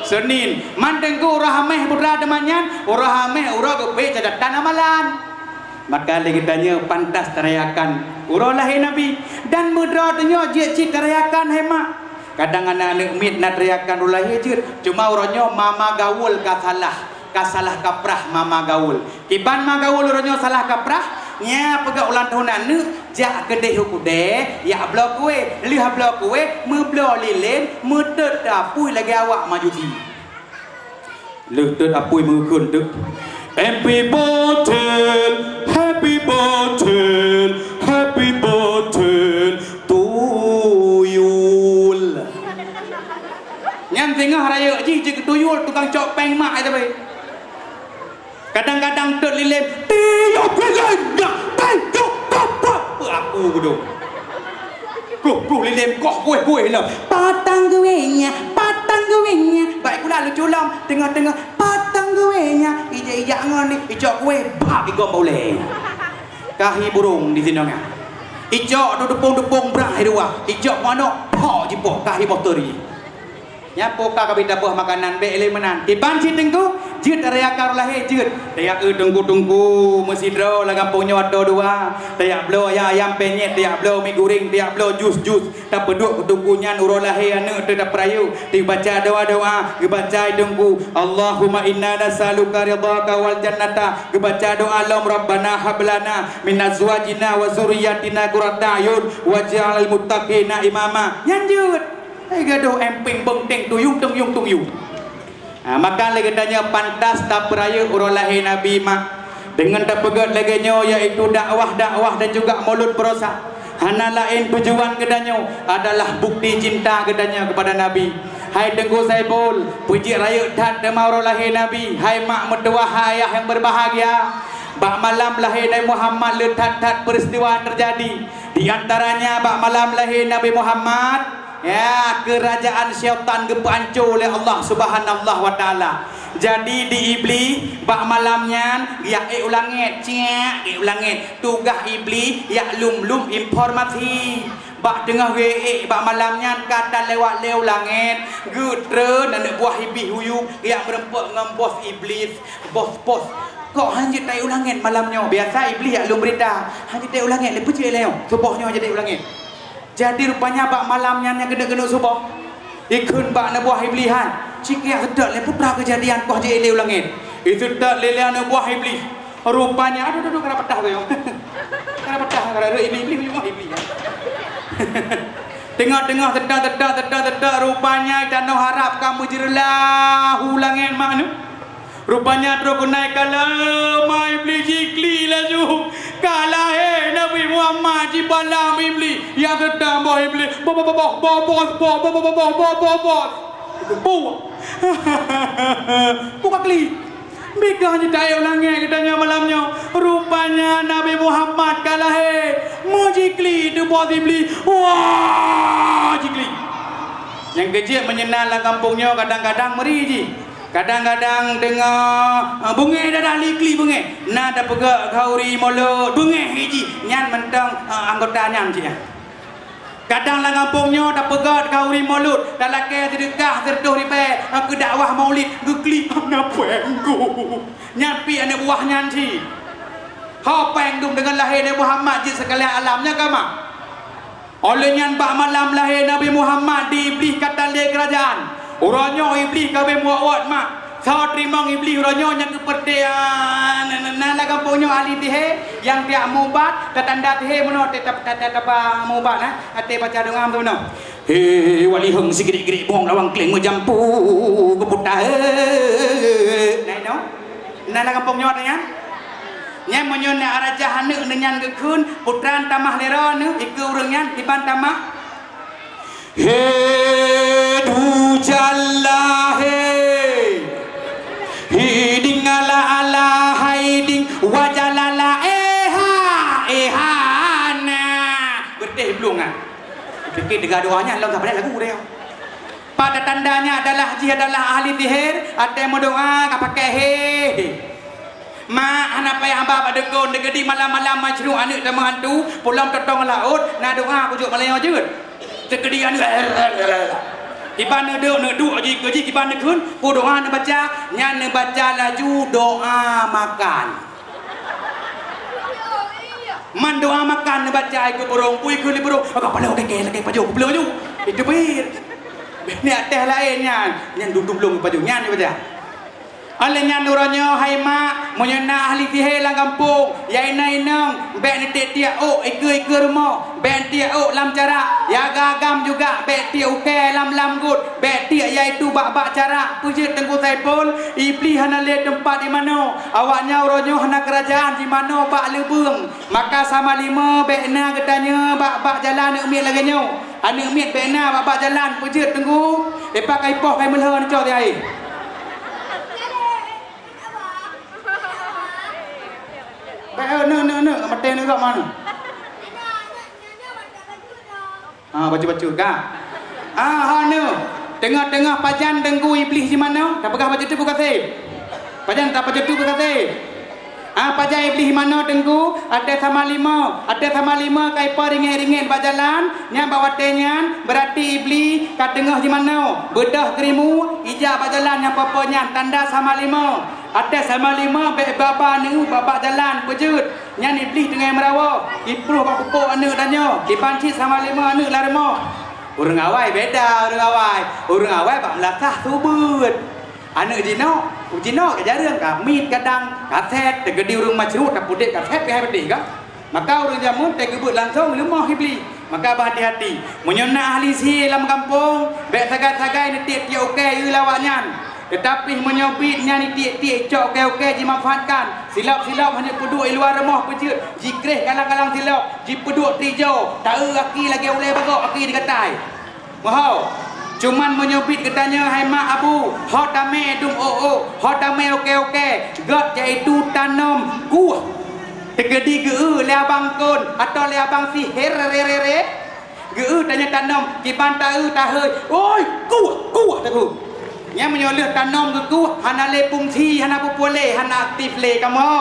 Senin. Mandengku orang hameh pura demanyan, orang hameh orang gepe cadatan amalan. Maka lagi tanya pantas terayakan orang lahir Nabi dan mudra tanya je terayakan hemat. Kadang anak-anak mit nak terayakan orang lahir je. Cuma orangnya mama gaul kasalah kaprah mama gaul. Kiban mama gaul orangnya salah kaprah. Nya pegak ulang tahunan nu jak kedai hukude ya blok kue lihat blok kue meblok lilin metet apui lagi awak maju di letet apui mengkun tu happy birthday to you nyam tengah raya ji tuyul tukang cok peng mak itu baik. Kadang-kadang terlilin tiup lilin tiup apa aku bodoh bro lilin kok kue lah patang kuenya baik pula lu culam tengah-tengah patang kuenya ija ngon ni ijak kue bab igom boleh kahi burung di sini ngah ijak dudupung berakhir dua ijak mana pok jipok kahi bakteri nyapo ka kabita buah makanan be elemenan tiban si tengku jeut rayakan lahir jeut dayak tunggu mesidro la kampungnya ada dua dayak blo ayam penyet dayak blo mi goreng dayak blo jus tak peduk ketukunyan uro lahir ane teu prayu dibaca doa gebaca tunggu Allahumma inna nas'aluka ridhaka wal jannata gebaca doa lam rabbana hablana min azwajina wa zurriyyatina qurrata ayun waj'alal muttaqina imama nyanjut gaduh emping bengteng tuyung. Maka legendanya pantas tak peraya orang lahir Nabi mak dengan terpegat leganya yaitu dakwah dan juga maulud berosa. Hana lain tujuan kedanya adalah bukti cinta kedanya kepada Nabi. Hai Tengku Saiful, puji raya tat dema orang lahir Nabi. Hai mak mertua ayah yang berbahagia. Bak malam lahir Nabi Muhammad letat peristiwa terjadi. Di antaranya bak malam lahir Nabi Muhammad ya kerajaan syaitan gepancur oleh Allah Subhanahu wa taala. Jadi di iblis bak malamnya ya ulangit tugas iblis ya lum informasi bak tengah bak malamnya kata lewat langit geutreun dan buah iblis huyuk yang berempuk dengan bos iblis bos kok hanya tai ulangit malamnya biasa iblis ya lum berita hanya tai ulangit lepas je leo subuhnya jadi ulangit. Jadi rupanya bak malamnya yang kena subuh ikun bak na buah iblihan ciknya sedap le putra kejadian kau je ele ulangit itu tak lelean buah iblis rupanya aduh kena petah tu kena petah kena iblis tengah tedak rupanya dan harap kamu jerelah ulangit maknu rupanya terus naikkan lama iblis jikli laju kalah Nabi Muhammad jibalam iblis yang sedang bawa iblis bos buka kli megahnya daya ulangnya katanya malamnya rupanya Nabi Muhammad kalah mau jikli tu bos iblis wah jikli yang kecil menyenangkan kampungnya kadang-kadang meri ji kadang-kadang dengar bunga dah likli bunga na dah pegak kauri mulut bunga hiji nyan mentang anggota nyan je kadang lang kampungnya dah pegat kauri mulut dah laki sedekah terduh ripe ke dakwah maulid gekli apa engko nyan pi anak buah nyan si ha pengdum dengan lahir Nabi Muhammad je sekalian alamnya kama oleh nyan bak malam lahir Nabi Muhammad di iblis kata le kerajaan orangnya iblis kabeh muat mak kau terima iblis orangnya yang kepercayaan nana kampungnya ahli tihe yang dia mubat tanda tihe mana tetap mubat ate baca doa tu mana he wali heng sigri-gri bong lawang kleng menjampu keputah nai no nana kampungnya tanya nya menyona raja hanu dengan gekun putran tamah lera nu iku urangnya tiban tamah he du jallah Fikir dengar doanya Allah tak pandai lagu dia. Pada tandanya adalah haji adalah ahli sihir, ada yang berdoa enggak pakai he. Mak anak payah hamba pada kon degedi malam-malam macru anak sama hantu, pulang totong laut, nak doa pujuk Melayu je. Degedi anak. Ibana duk haji ibana kun, pu doa nak baca, nya nak baca laju doa makan. Man doa makan nak baca ikut burung, pui kun burung. Agak pala lagi paju, pelu. Itu bir. Ni atas lainnya, yang duduk-duduk paju nya ni baca. Alenya nuranyo hai mak menyena ahli sihir lang kampung yai nai nang bek ni tiak oh ikut rumah bek tiak oh lam cara ya gagam juga bek tiak uke lam gut bek tiak yaitu bak cara pujit tengku saipul iblis hana le tempat di mana awaknya uranyo hana kerajaan di mana bak lebung maka sama lima bek na katanya bak jalan nak umit laganyo ane umit bek na bak jalan pujit tengku depa kai poh kai melha ni cau ti ai. Mati ni kat mana? Baca-baca kah? Tengah-tengah pajan dengku iblis di mana? Tak pegang baca tu bukan sih. Pajan tak baca tu bukan sih. Pajan iblis di mana dengku? Ada sama lima kai pa ringgit berjalan, nya bawa tenyan berarti iblis kat tengah di mana? Bedah kerimu, ijab berjalan yang papanya tanda sama lima. Ada sama lima bek baba ni baba jalan pejut nya iblis dengan merawa ipruh bak pupuk anak danyo dipanci sama lima anak larmo urang awai beda urang awai bak melasah subut anak jino ke jarang ka mit kadang kaset tegedi urang macrut tak pudek kaset ke hati ka maka urang jamun tegebut langsung lemah iblis maka berhati-hati menyona ahli sihir dalam kampung bek sagai-sagai ni tiap-tiap okey lawaknya. Tetapi menyobitnya ni tiak-tiak cok okey-okey dimanfaatkan. Silap-silap hanya peduk di luar rumah pejut. Jikrih kalang-kalang silap. Jipeduk trijau. Tak aki lagi boleh bagok aki dikatai. Wow. Cuman menyobit katanya hai mak abu. Hot dame dum hot dame okey-okey. Got iaitu tanam kuah. Tegedi geu le abang kon atau le abang sihir re. Geu tanya tanam kiban tahu tahoi. Oi, kuah tahu. Yang menyoleh tanam ke hana le fungsi hana popole hana aktif le kamu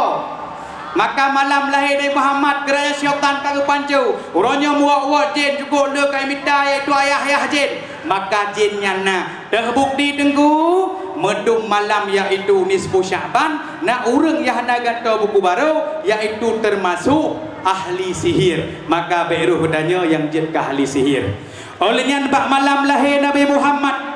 maka malam lahir dari Muhammad kerana syaitan kagak pancu uronyo muak jin juga le kai minta iaitu ayah jin maka jinnya na terbukti tenggu medum malam iaitu nisfu Syaban nak urang yang hana ganto buku baru iaitu termasuk ahli sihir maka beruh danyo yang jin ke ahli sihir olehnya bak malam lahir Nabi Muhammad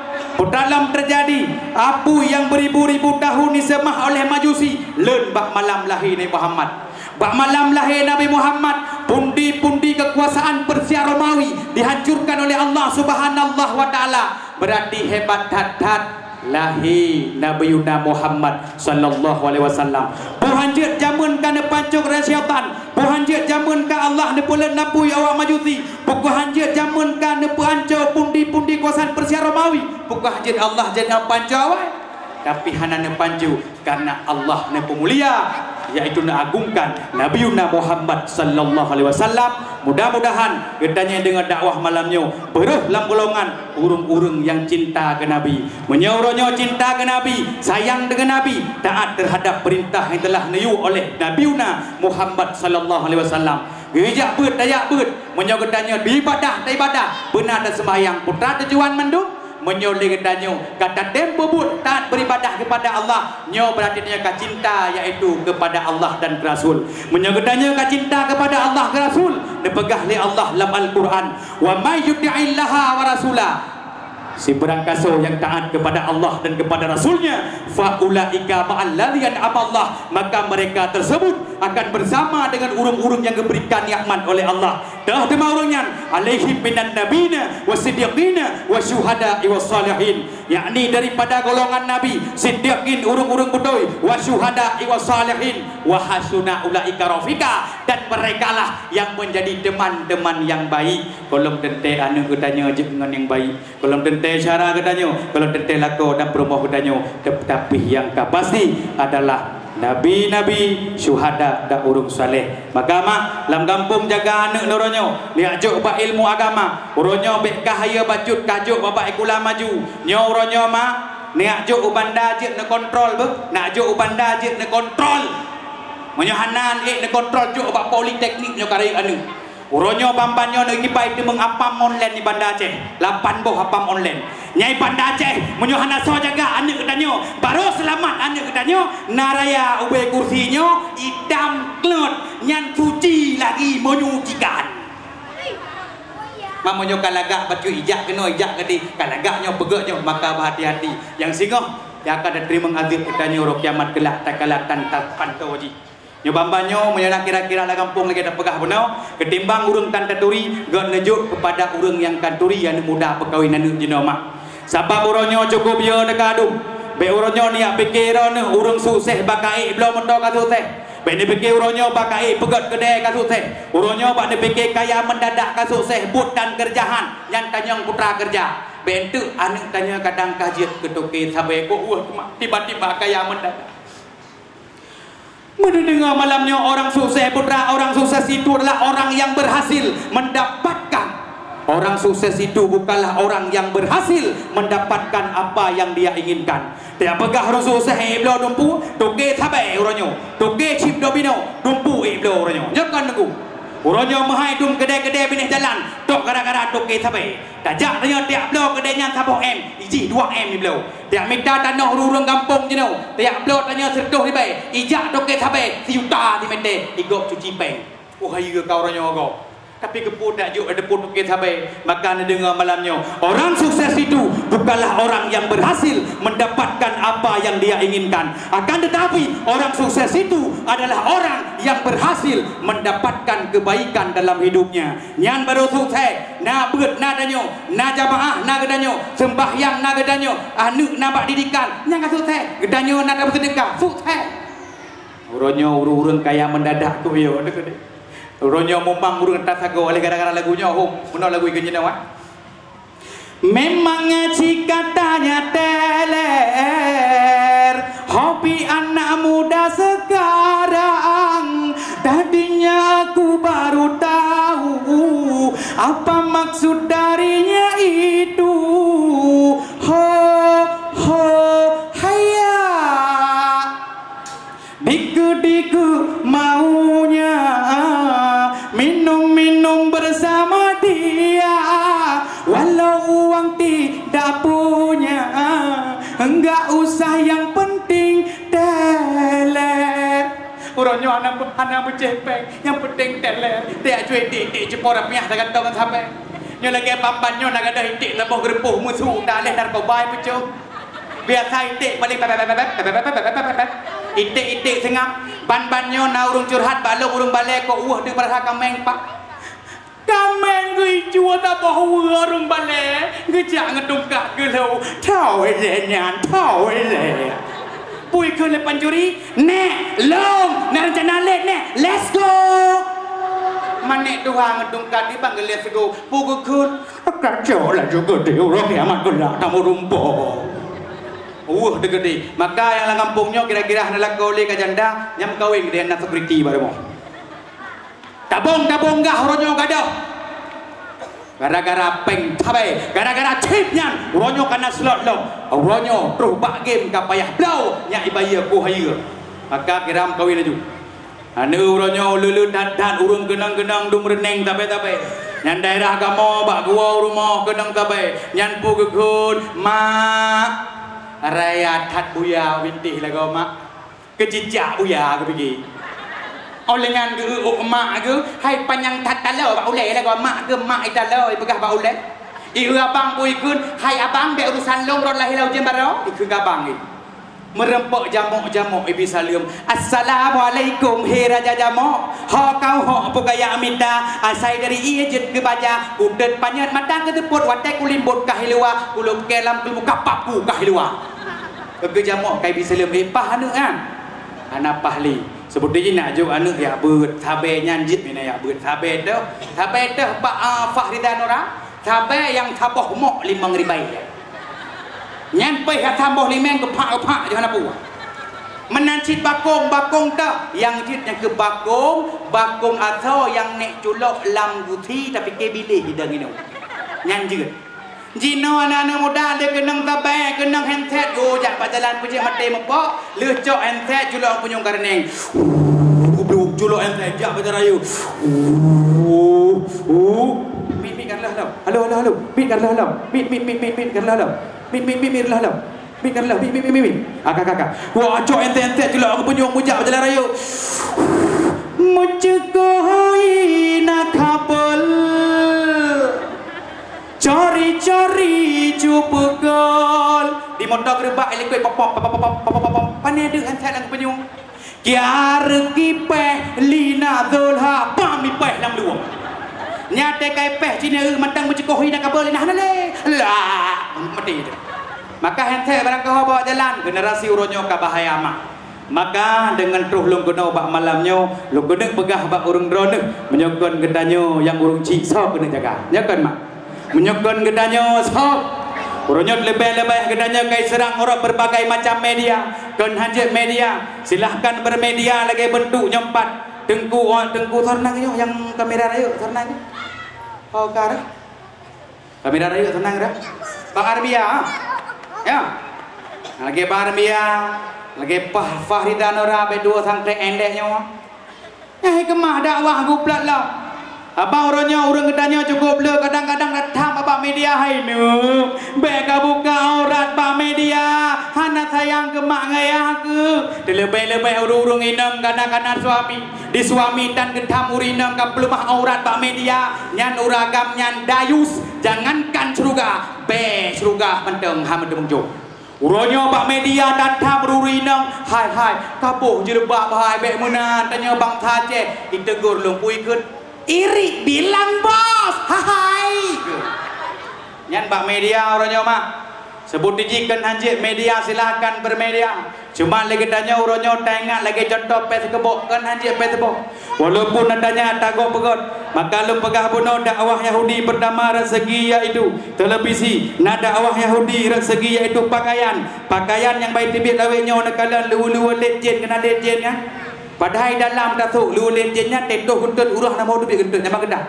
dalam terjadi apu yang beribu-ribu tahun disemah oleh Majusi len bak malam lahir Nabi Muhammad bak malam lahir Nabi Muhammad pundi-pundi kekuasaan Persia Romawi dihancurkan oleh Allah Subhanahu wa taala berarti hebat dat lahir Nabi Muhammad sallallahu alaihi wasallam puhanjit jamun kana pancuk syaitan puhanjit jamun ka Allah ne pula napui awak Majusi puhanjit jamun ka ne pancuk pundi-pundi kuasaan Persia Romawi puhanjit Allah jadi pancuk awak tapi hana ne pancu karena Allah ne pemulia yaitu ne agungkan Nabi Muhammad sallallahu alaihi wasallam mudah-mudahan katanya dengan dakwah malamnya beruh lam golongan urung-urung yang cinta ke Nabi menyauronyo cinta ke Nabi sayang dengan Nabi taat terhadap perintah yang telah niu oleh Nabi Muhammad sallallahu alaihi wasallam gejak beut dayak beut menyauronyo ibadah benar dan sembahyang putra tujuan mendung menyoleh katanya kata tempo but taat beribadah kepada Allah nyo berarti dia cinta yaitu kepada Allah dan Rasul menyogedanya cinta kepada Allah ke Rasul dipegah oleh Allah dalam Al-Quran wa may yuti'illaha wa rasulah si berangkaso yang taat kepada Allah dan kepada Rasulnya faulaika ma'alladzina Allah maka mereka tersebut akan bersama dengan urung-urung yang diberikan nikmat oleh Allah dah temaurunya alaihim minan nabiyina wasiddiqina wasyuhada'i wassalihin yakni daripada golongan nabi siddiqin urung-urung betul wasyuhada'i wassalihin wa hasuna ulaika rafika dan merekalah yang menjadi teman-teman yang baik kolom tente anu katanya dengan yang baik kolom tente cara katanya kalau tente lako dan promo katanya tetapi yang pasti adalah Nabi-nabi syuhada da urung saleh. Maka mak lam kampung jaga anak noronyo ni ajuk ba ilmu agama. Uronyo be kahaya bacut kajuk bapak ikula maju. Nyo uronyo mak ni ajuk ubanda je ne kontrol be. Nak ajuk ubanda je ne kontrol. Menyo hanan ne kontrol juk ba politeknik nyo kari anu. Uronyo bambanyo no ikipai di mengapam online di Banda Aceh. 8 boh apam online. Nyai Banda Aceh menyohana so jaga anak kedanyo. Baru selamat anak kedanyo. Naraya ube kursinyo hitam klut nyan suci lagi menyucikan. Mamonyo kalagak baju ijak keno ijak kedi kalagaknyo begaknyo maka berhati-hati. Yang singoh yang akan diterima azab kedanyo ro kiamat kelak takalatan pantau ji. Nyo bambanyo menyana kira-kira la kampung lagi dah pegah benau ketimbang urang tan taturi gak nejuk kepada urang yang kanturi yang mudah perkawinan jeno mak. Sabab uronyo cukup yo dekadum. Be uronyo ni pikir ne urang susah bakai belum mentok ka susah. Be ni pikir uronyo bakai pegat kedai ka susah. Uronyo bak ni pikir kaya mendadak ka susah but dan kerjaan yang tanyang putra kerja. Be entu anu tanya kadang kajiat ketuke sampai ko tiba-tiba kaya mendadak. Mendengar malamnya orang sukses putra, orang sukses itu adalah orang yang berhasil mendapatkan. Orang sukses itu bukanlah orang yang berhasil mendapatkan apa yang dia inginkan. Dia pegah orang sukses iblo dumpu, toke tabai oranyo, toke chip domino, dumpu iblo oranyo. Nyakan nunggu. Uronyo mahai dum kedai-kedai binih jalan tok gara-gara toke tabai. Dajak tanya tiap blo kedai nya 10 M, iji 2 M ni blo. Tiap minta tanah urung kampung je no. Tiap blo tanya serdoh ni bai. Ijak toke tabai sejuta di mende igok cuci peng. Wahai kau uronyo kau. Tapi keput tak juk ada pun toke tabai. Maka anda dengar malamnya orang sukses itu bukanlah orang yang berhasil mendapatkan apa yang dia inginkan. Akan tetapi orang sukses itu adalah orang yang berhasil mendapatkan kebaikan dalam hidupnya. Nyan baru sukses, na beut na danyo, na jamaah na gedanyo, sembahyang na gedanyo, anu na bak didikan, nyang sukses, gedanyo na dapat sedekah, sukses. Uronyo urung kaya mendadak tu yo deuk. Uronyo mumbang urung tasago oleh gara-gara lagunya hom, menaw lagu ikan jenawa. Memangnya jika tanya teler, hobi anak muda sekarang. Tadinya aku baru tahu apa maksud darinya itu. Ho ho haya, diku-diku maunya minum-minum bersama dia. Walau uang tidak punya, enggak usah yang penting teler. Uronyo anak bercepeng, yang penting teler. Dia cuy dik jepor piah dah kata kan sampai. Nyo lagi pampanyo nak ada dik lebih gerepuh musuh dah leh narkoba pucuk. Biasa dik balik itik sengap ban-banyo na urung curhat balong urung balik ko deng perasa kameng pak. Kameng gui chua ta bo urung balik ngejak ngedungkak gelau thau le nyan thau le. Pui ke le panjuri ne long na rencana le ne let's go. Manek doang ngedungkak di bang let's go. Pugu kun kacau lah juga dia orang kiamat gelak tamu rumput. Degede. Maka yang lang kampungnya kira-kira adalah kole ka janda nyam kawin dia nak security baru mo. Tabung gah ronyo gadoh. Gara-gara peng tabai, gara-gara chip nyan ronyo kana slot lo. Ronyo terus bak game ka payah blau nya ibaya ku haya. Maka kiram kawin aju. Anu ronyo lulu dan urung genang-genang dum reneng tabai-tabai. Nyan daerah kamu bak gua rumah genang tabai. Nyan pu gekun mak raya tat buya wintih lagu mak kejijak buya ke pergi olengan ke mak ke hai panjang tat talau bak ulai lagu mak ke mak italau pegah bak ulai ieu abang pui kun hai abang be urusan long rod lahir lau jembaro ikun abang ni merempok jamuk ibi salam assalamualaikum he raja jamuk ho kau ho pegaya minta asai dari ieu jet ke baja udet panyat matang ke teput watai kulimbut kahilua kulum kelam kulmu kapapku kahilua ke jamuk kai bi salam pah anu kan anak pahli sebut dia nak jo anu ya beut tabe nyanjit mina ya beut tabe dah pak Fahridan orang tabe yang taboh mok 5 ribai nyan pe ha tamboh limeng ke pak je hana pu menancit bakong tak yang cit yang ke bakong atau yang nek culok lam guthi tapi ke bilih hidang ino nyanjut jino anak-anak muda dia kenang tabai kenang handset jak jalan puji mati mepok lecok handset culok punyung kareneng culok handset jak berjarayu mit kanlah halo mit kanlah halo mit kanlah halo mit halo mit kanlah mit kakak wah cok ente celok aku punyung bujak berjalan rayu mencegoi nak kabel cari cupukol di motor gerbak elektrik pop pane de ente lang punyung kiar kipeh lina zulha pami peh lam luang nyate kai peh cina matang mencegoi nak kabel nah le lah mati itu. Maka hente barang kau bawa jalan generasi uronyo kabahaya mak. Maka dengan truh long kena bak malamnyo long kena pegah bak urung drone menyokon gedanyo yang urung cik sok kena jaga. Nyokon mak. Menyokon gedanyo sok. Uronyo lebih-lebih gedanyo kai serang orang berbagai macam media. Kon hanjat media. Silahkan bermedia lagi bentuk nyompat. Tengku tornang yo yang kamera rayu tornang. Oh kar. Kamera rayu tenang dah. Bang Arbia. Ya, lagi Barbia, lagi Fahrida Nora berdua sampai endeknya. Kemah dakwah guplat lah. Abang orangnya orang gedanya cukup le kadang-kadang datang abang media hai nu. Beka buka aurat bang media, hana sayang kemak ngayah ke. Lebih-lebih urung inam kadang-kadang suami. Di suami dan gedam urinam ke pelumah aurat bang media. Nyan uragam nyan dayus, jangankan ceruga. Seruga menteng hamdem jong. Uronya bak media datang berurinang. Hai kabuh jerebak bahai bek menan tanya bang Taje ditegur lumpui ke. Iri bilang bos. Hai. Nyan bak media uronya mak. Sebut dijikan hanjit media silakan bermedia. Cuma lagi tanya uronya tengah lagi contoh Facebook kan hanjit Facebook. Walaupun adanya tagok pegot. Maka lu pegah bunuh dakwah Yahudi pertama segi iaitu televisi. Nah dakwah Yahudi segi iaitu pakaian yang baik tibit lawenya nakalan lu legend kena legend kan. Padahal dalam dasuk lu legendnya tentuh guntut urah nama hidup guntut nama kedah.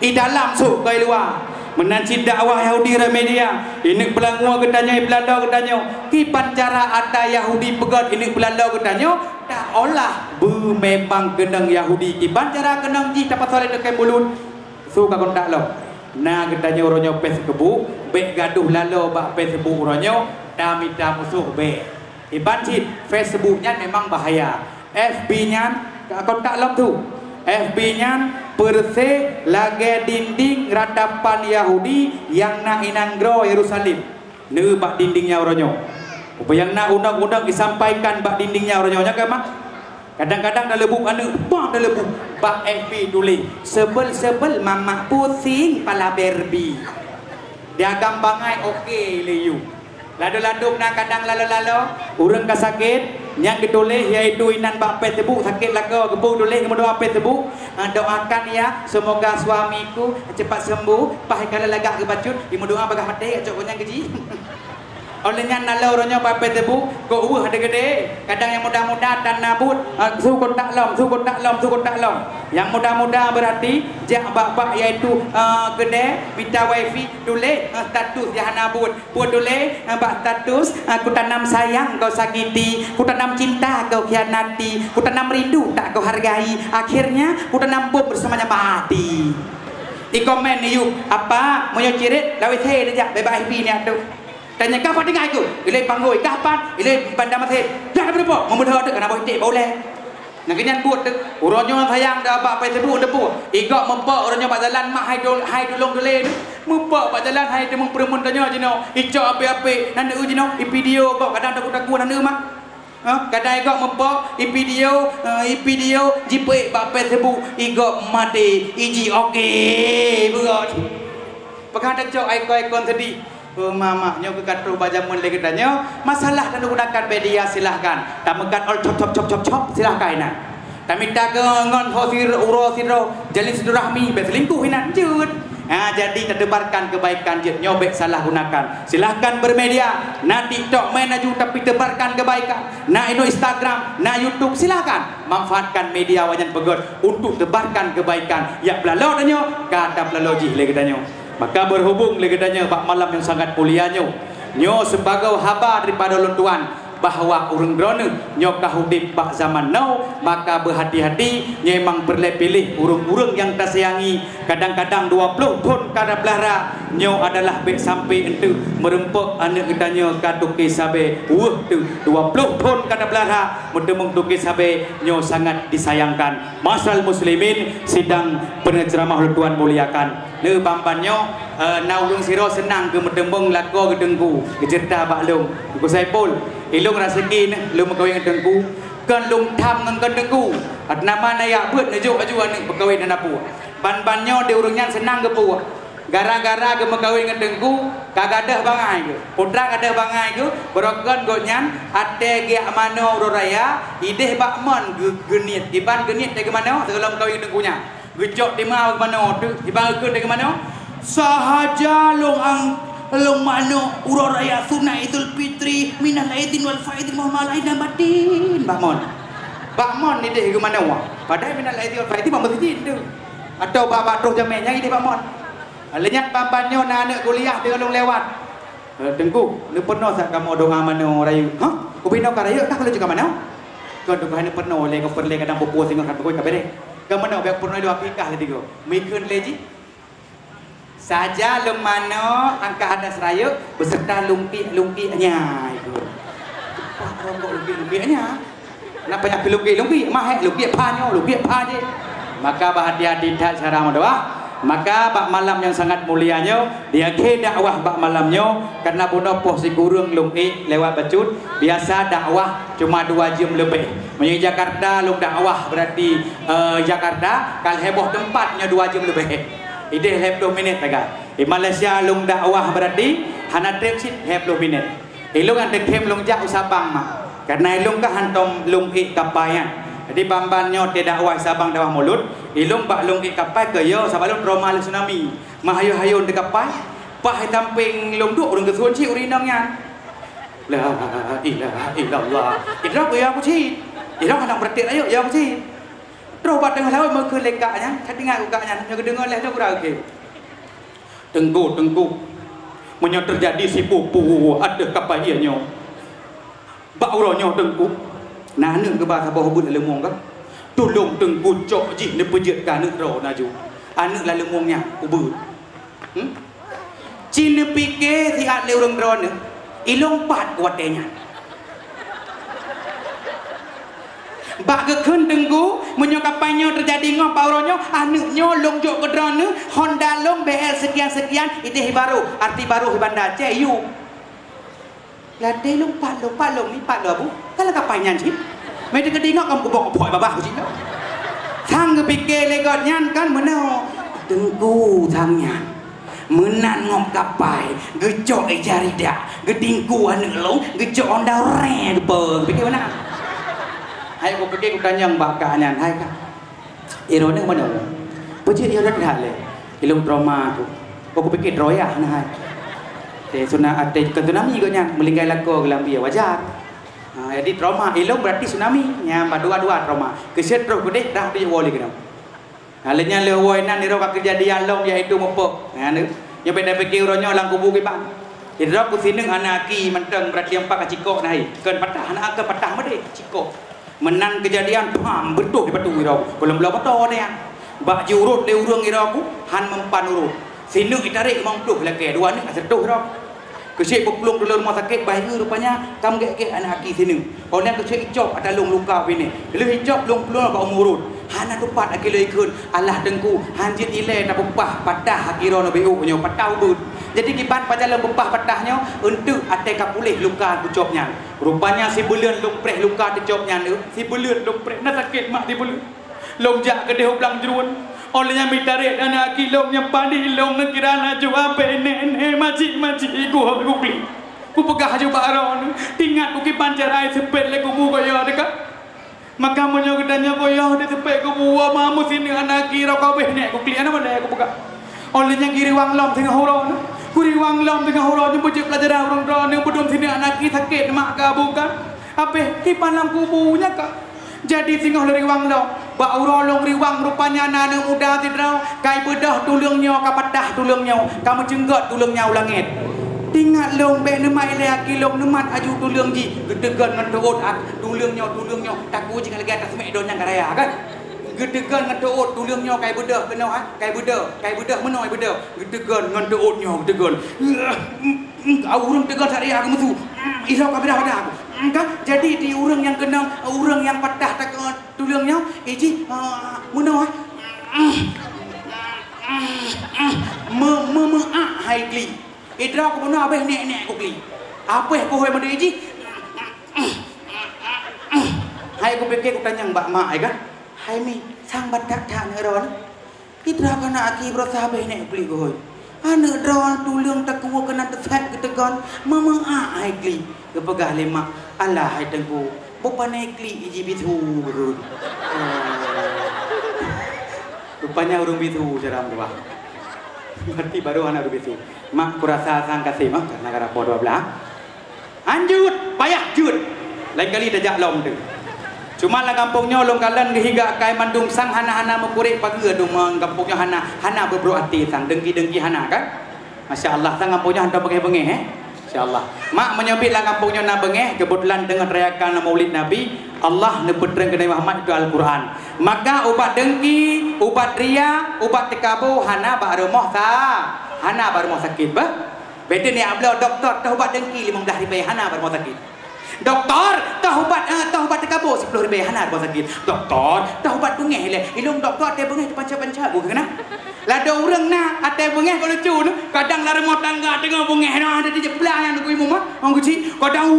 Di dalam sok kai luar. Menanci dakwah Yahudi media. Ini pelangua gedanya Belanda gedanya. Ki pancara ada Yahudi pegot ini Belanda gedanya. Tak olah memang genang Yahudi ki pancara genang ji dapat soleh dekai mulut. Suka kontak lo. Nah gedanya orangnya Facebook, bek gaduh lalu bak Facebook orangnya damita musuh bek. Ibancit Facebooknya memang bahaya. FB-nya kontak lo tu. FB-nya perse lagi dinding ratapan Yahudi yang nak inanggro Yerusalem. Ne bak dindingnya orangnya. Yang nak undang-undang disampaikan bak dindingnya orangnya kan mak. Kadang-kadang dah lebuk anu, bang dah lebuk. Bak FB tulis sebel mama pusing pala Barbie. Dia gambangai okey le you. Ladu-ladu nak kadang lalu-lalu urang ka sakit yang ditulis iaitu inan bak Facebook sakit laga gebuk tulis kemudian Facebook doakan ya semoga suamiku cepat sembuh pai kala lagak ke bacut doa bagah mati acok punya keji. Olehnya nalau orangnya bak Facebook ko uah ada gede kadang yang muda-muda dan nabut su kontak lom yang muda-muda berarti jak bak iaitu gede minta wifi tulis status yang nabut buat tulis bak status ku tanam sayang kau sakiti ku tanam cinta kau khianati ku tanam rindu tak kau hargai akhirnya ku tanam bom bersamanya mati. Di komen ni yuk apa mau cirit lawi the dah bebas FB ni atuh. Tanya kapan dengar aku? Ilai panggoi kapan? Ilai bandar masih. Dah berapa? Memudah ada kenapa itik boleh. Nak kenyan buat tu. Orangnya sayang dah apa Facebook depu. Igak mempak orangnya pak jalan mak hai dulung dule. Mempak pak jalan hai demung perempuan tanya jino. Icak ape-ape nanda u jino. I video kok kadang takut nanda mak. Kadang igak mempak i video jipe pak Facebook igak mati iji okey berat. Pekan tak cok ikon tadi. Mamaknya kekat perubahan jamun lagi tanya masalah dan gunakan media silahkan tamekan all chop silahkan nak tapi tak ke ngon hosir uro sidro jalin silaturahmi berselingkuh hinan jut Jadi terdebarkan kebaikan je, nyobek salah gunakan. Silahkan bermedia, nak TikTok main aju tapi tebarkan kebaikan. Nak Instagram, nak YouTube, silahkan manfaatkan media wajan pegot untuk tebarkan kebaikan. Ya pelalo danyo, kata pelaloji lagi danyo. Maka berhubung lagi danyo bak malam yang sangat mulianya. Nyo sebagai haba daripada ulun tuan bahawa urang drone nyo kahudip bak zaman now, maka berhati-hati memang berlepilih urang-urang yang tersayangi. Kadang-kadang 20 pun kada belara nyo adalah bek sampai entu merempuk anak kitanya katuki sabe tu 20 pun kada belara mendemung tuki sabe nyo sangat disayangkan. Masyaallah muslimin sidang penceramah tuan muliakan ne bambanyo naulung siro senang ke mendemung lako ke dengku kejerta baklung ku saipul ilung rasaki lu mengkawin dengku kan lung tham ngan kan dengku at nama naya beut nejuk aju anu berkawin dan apu ban-banyo de urangnya senang ke pu gara-gara ke mengkawin ngan dengku kagadah bangai ke putra kada bangai ke berokon gonyan ate ge mano raya ideh bakmon genit iban genit de ke mano dalam kawin dengkunya gejok di mau ke mano tu iban ke de ke mano sahaja long mano urang raya sunai Idul Fitri minal aidin wal faidin muhammal aidin batin bakmon ni deh ke mana wa padahal minal aidin wal faidin masjid tu atau baba terus jamenya ide bakmon lenyat bambanyo na anak kuliah dia long lewat tengku ni penuh sak kamu donga mano rayu ha ku bino ka rayu tak kalau juga mana ko tu hanya penuh le ko perle kadang popo singok kat ko ka bere ka mana bek penuh dua pikah tadi ko mikun leji saja lemano angka ada seraya beserta lumpi-lumpinya itu. Pak rombok lumpi-lumpinya. Kenapa nak lumpi-lumpi? Mahek lumpi panyo, lumpi je. Maka berhati-hati tak cara mendoa. Maka bak malam yang sangat mulianya dia ke dakwah bak malamnya karena bono poh si gurung lumpi lewat becut biasa dakwah cuma 2 jam lebih. Menyang Jakarta lung dakwah berarti Jakarta kal heboh tempatnya 2 jam lebih. Ide 20 minit agak. Di Malaysia lung dakwah berarti hana trip sit 20 minit. Ilung ada kem lung jak Sabang mak. Karena ilung ka hantom lung ik kapayan. Jadi bambanyo te dakwah Sabang dakwah mulut, ilung bak lung ik kapai ke yo sabalung trauma tsunami. Mahayu-hayu de kapai, pah tamping lung duk urang kesuan ci urinangnya. La ilaha illallah. Idrak ya aku ci. Idrak hendak berarti ayo ya aku ci. Terus buat dengan lawan mereka lekaknya, saya dengar lekaknya, yang kedengar leh tu kurang ke. Tengku, menyat terjadi si pupu ada kapaiannya. Baurannya tengku, nah ni ke bahasa bawah bud lemong kan, tolong tengku cok ji ni pejatkan ni roh naju, anak lah lemongnya ubud. Cina pikir si at le orang drone, ilong pat kuatnya. Bak gekun tenggu menyokapanya terjadi ngop pauronyo anaknya long jok ke drone Honda long BL sekian ide baru arti baru bandar CU lade long pat long ni pat lo bu kalau kapanya sih mai dekat tengok kamu bok boy babah sih thang kepikir legot nyan kan meno tenggu thangnya menan ngop kapai gejok jarida gedingku anak long gejok Honda re pe pikir mana. Hai aku pergi aku tanya bakanya, hai kak, ironi mana? Puji dia dah dah le, ilmu trauma tu. Aku pergi droya, nah hai. Sunah ada tsunami juga nya, melingkai laku gelambi wajar. Jadi trauma, ilmu berarti tsunami, nya dua trauma. Keset terus gede dah dia wali kena. Halnya lewoi nan niro kejadian long iaitu mopok. Nah ni, yang benda pergi uronyo lang kubu ke bang. Idrak ku sineng anaki menteng berarti empat kacikok nah hai. Kan patah anak ke patah mede cikok. Menan kejadian pam betul di batu irau belum betul dia bak jurut le urang irau ku han mempan urut sinu itarik mangtuh leke dua ni asetuh irau kesik peplung dalam rumah sakit bayi rupanya kam gek anak aki sinu orang kesik icop ada lung luka bini lu icop lung pelung bak umurut hana tupat aki le ikun Allah dengku hanjit ile na pupah patah akiro no beu nyo patah ubud jadi kiban pajalan bepah patahnya untuk ate kapulih luka kucopnya rupanya si bulan lumpreh luka dicopnya si bulan lumpreh na sakit mak di bulan longjak ke deh belang jeruan olehnya mitarik anak kilong yang padi long kirana jua nenek macik ku beli ku pegah juga aron tinggal ku kiban cerai sepet le ku bu koyo dekat maka menyo gedanya koyo de sepet ku bu mamu sini anak kira kau nek ku kli ana mana ku pegah Olehnya kiri wang lom tengah horon. Kuri wang lom tengah horon yang bujik pelajaran orang ron yang bedom sini anak kita sakit mak kabukan. Apa kipan lam kubunya kak. Jadi tengah lari wang lom. Ba urolong riwang rupanya nana muda tidrau. Kai bedah tulungnya kapadah tulungnya. Kamu jenggot tulungnya ulangit. Tinggal long be nemai laki long nemat aju tulung ji. Gedegan ngedoot tulungnya takut jika lagi atas mek don yang karaya kan. Gedegan ngedoot tulungnya kai bedah kena kai bedah menoi bedah. Gedegan ngedootnya gedegan. Urang tegal sari aku mutu. Isau kabedah pada aku. Kan jadi di urang yang kena urang yang patah tak tulungnya iji menoi. Hai kli. Idra ko na abeh nek ko kli. Apa ko hoy made iji? Hai ko beke ko tanyang mbak mak ai kan. Hai mi sang badak tak ne ron. Idra kana aki berusaha abeh nek kli ko hoy. Ane dron tulung tak kuwa kena tetap ketegon mama ai kli. Kepegah lemak Allah hai tengku. Bopa nek kli iji bitu. Rupanya urung bitu jaram doa. Berarti baru anak begitu. Mak kurasa sang kasih mak negara po 12. Anjut, payah jut. Lain kali dajak lom tu. Cuma lah kampungnya long kalan higa kai mandung sang hana-hana mengkurek pagi adung kampungnya hana berbro hati sang dengki hana kan. Masya-Allah sang kampungnya hantar bengeh-bengeh Masya-Allah. Mak menyebutlah kampungnya na bengeh kebetulan dengan rayakan Maulid Nabi Allah nepetreng ke Nabi Muhammad itu Al-Quran. Maka ubat dengki, ubat ria, ubat tekabu hana baru moh hana baru moh sakit bah. Beda ni abla doktor tahu ubat dengki 15 ribu hana baru moh sakit. Doktor tahu ubat tekabu 10 ribu hana baru sakit. Doktor tahu ubat bengeh le. Ilung doktor ada bengeh panca-panca bu kena. Lada urang na ate bengeh ko lucu no. Kadang la remot tangga tengah bengeh na ada di jebelah yang ku imu mah. Orang kecil kadang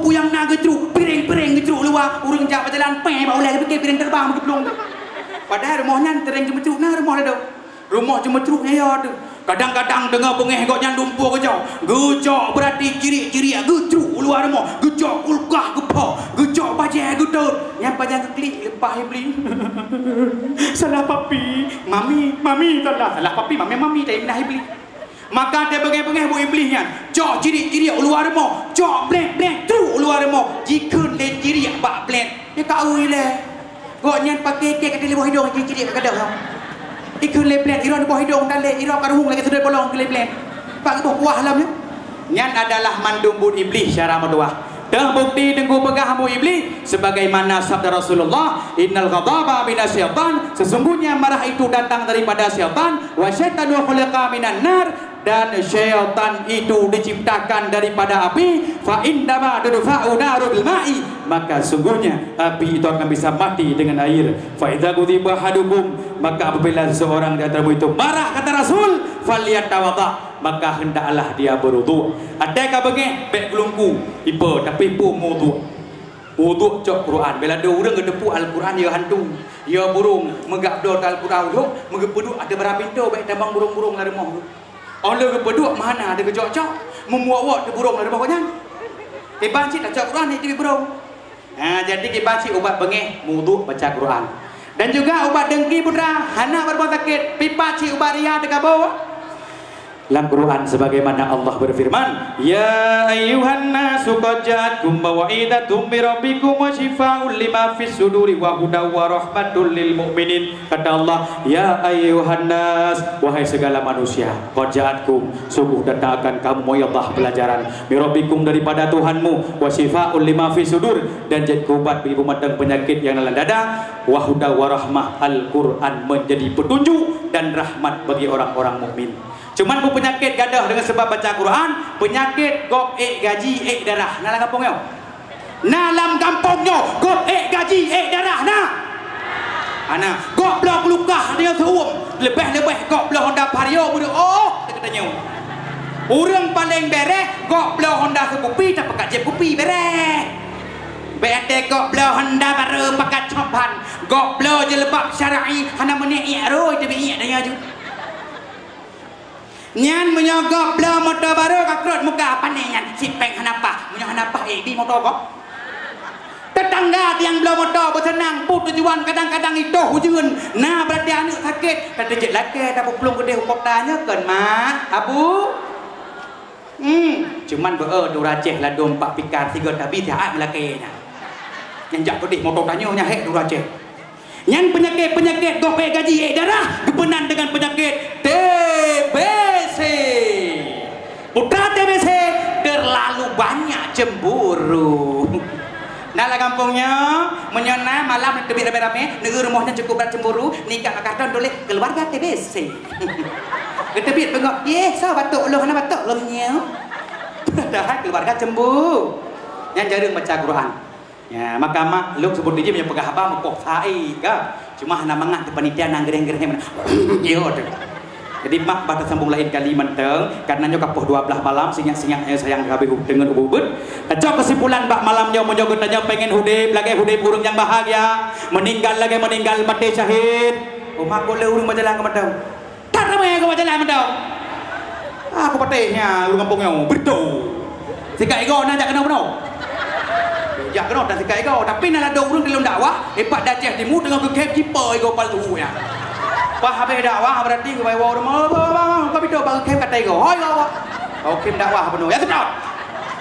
puyang na getru, piring getru luar urang jak berjalan pe ba ulai fikir piring terbang begitu. Padahal rumahnya tereng cuma na rumah ada. Rumah cuma ceruknya ya ada. Kadang-kadang dengar bengeh kau jangan lumpur ke jauh. Gejok berarti ciri-ciri getru luar rumah. Gejok kulkah gepo, gejok bajai getut. Yang pajang keklik lepas beli. Salah papi, mami salah papi, mami tak nak beli. Maka dia bengeh-bengeh bu iblisnya. Jok ciri-ciri luar rumah, jok blek tu luar rumah. Jika le ciri bak blek, dia kau ile. Kau nyan pakai kek di bawah hidung ciri-ciri kat dah. Ikut leblet, iron di bawah hidung dan le iron karung lagi sudah bolong ke leblet. Pak itu kuah lamnya. Nyan adalah mandung bud iblis syara maduah. Terbukti dengan pegahamu iblis sebagaimana sabda Rasulullah, innal ghadaba minasyaitan, sesungguhnya marah itu datang daripada syaitan, wa syaitanu khuliqa minan nar, dan syaitan itu diciptakan daripada api, fa indama tudfa'u narul ma'i, maka sungguhnya api itu akan bisa mati dengan air. Fa idza ghadiba hadukum, maka apabila seorang di antaramu itu marah, kata Rasul, falyatawadda, maka hendaklah dia berwudu. Adakah bengeh bek gelungku ipo tapi pu wudu cok Quran. Bila ada orang gedepu Al-Quran ya hantu, ya burung megap dot Al-Quran tu megepeduk ada berapa pintu bek tambang burung-burung la rumah tu. Oleh gepeduk mana ada gejok-cok memuak-wak di burung la rumah kau nyan. Kibanci tak cok Quran ni burung. Nah, jadi kibanci ubat bengeh wudu baca Quran. Dan juga ubat dengki putra hana berbuat sakit pipaci ubat ria dekat bawah. Dalam Quran sebagaimana Allah berfirman, ya ayyuhan nasu qad ja'atkum mau'izatum min rabbikum wa shifaa'un lima fis suduri wa hudaw wa rahmatul lil mu'minin. Kata Allah, ya ayyuhan nas, wahai segala manusia, qad ja'atkum, sungguh datang akan kamu ya Allah pelajaran min rabbikum daripada Tuhanmu, wa shifaa'un lima fis sudur, dan jadi obat bagi pemadam penyakit yang dalam dada, wa hudaw wa rahmah. Al-Quran menjadi petunjuk dan rahmat bagi orang-orang mukmin. Cuman bu penyakit gadah dengan sebab baca Quran, penyakit gop gaji darah. Nalam kampungnya. Nalam kampungnya gop gaji darah nah. Ana gop belah kelukah dengan serum. Lebih-lebih gop belah Honda Vario budak. Oh, dia katanya. Orang paling bereh gop belah Honda sekopi tak pakai jeb kopi bereh. Bete gop belah Honda baru pakai copan. Gop belah jelebab syar'i hana menik roy tapi iya dia ju. Nyan menyogok bela motor baru kakrut muka apa nih nyan si peng hanapa punya hanapa di motor kok tetangga tiang belah motor bersenang put tujuan kadang-kadang itu hujan nah berarti anak sakit kata je laki tak pelung gede hukum tanya kan mak abu cuman duraceh lah dompak pikar tiga tapi jahat lakinya yang jak pedih motor tanya hek duraceh yang penyakit gopek gaji darah kebenan dengan penyakit TBC putra TBC terlalu banyak cemburu. Nah lah kampungnya menyona malam tebik rame-rame negeri rumahnya cukup berat cemburu nikah karton tulis keluarga TBC. Ketebik tengok so batuk lo kena batuk lo nya. Padahal keluarga cemburu. Yang jarang baca Quran. Ya maka mak lu sebut dia punya pegah apa mekok sai ka. Cuma hana mangat panitia nang gereng-gereng. Yo jadi mak batas sambung lain kali menteng karena nyok kapoh 12 malam sinyak-sinyak sayang kabeh dengan ubud. Cok kesimpulan bak malamnya menjoget tanya pengen hudip lagi hudip urang yang bahagia, meninggal lagi meninggal mati syahid. Oh mak boleh urang berjalan ke menteng. Tak ramai ke berjalan menteng. Aku patihnya urang kampungnya betul. Sikat ego nak kena benar. Ya kena dan sikat ego tapi nak ada urang dalam dakwah hebat dajah timu dengan kekep kiper ego palsunya. Wah habis dakwah berarti ke bawa rumah kau bido bang kem kata ego hoi kau kem dakwah penuh ya sedot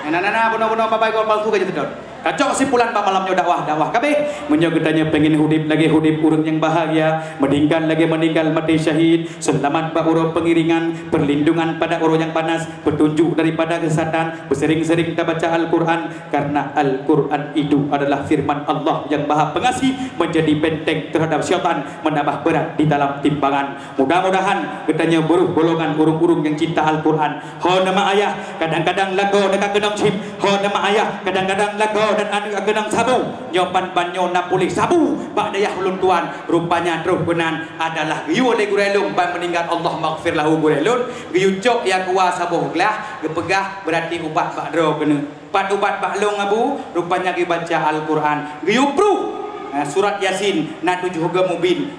nana penuh babai kau palsu aja sedot kacau kesimpulan pak malamnya dakwah kabeh menyogetanya pengen hudip lagi hudip urang yang bahagia meninggal lagi meninggal mati syahid selamat pak urang pengiringan perlindungan pada urang yang panas petunjuk daripada kesesatan bersering-sering kita baca Al-Quran karena Al-Quran itu adalah firman Allah yang maha pengasih menjadi benteng terhadap syaitan menambah berat di dalam timbangan mudah-mudahan katanya buruh golongan urung-urung yang cinta Al-Quran ho nama ayah kadang-kadang lagu dekat kedong chip ho nama ayah kadang-kadang lagu dan anak genang sabu nyopan banyo na pulih sabu bak dayah ulun tuan rupanya terus benan adalah giyu oleh gurelung ban meninggal Allah maghfir lahu gurelun giyu cok ya kuasa bohglah gepegah berarti ubat bak dro kena pat ubat bak long abu rupanya gi baca Al-Quran giyu pru surat Yasin na 7 juga mubin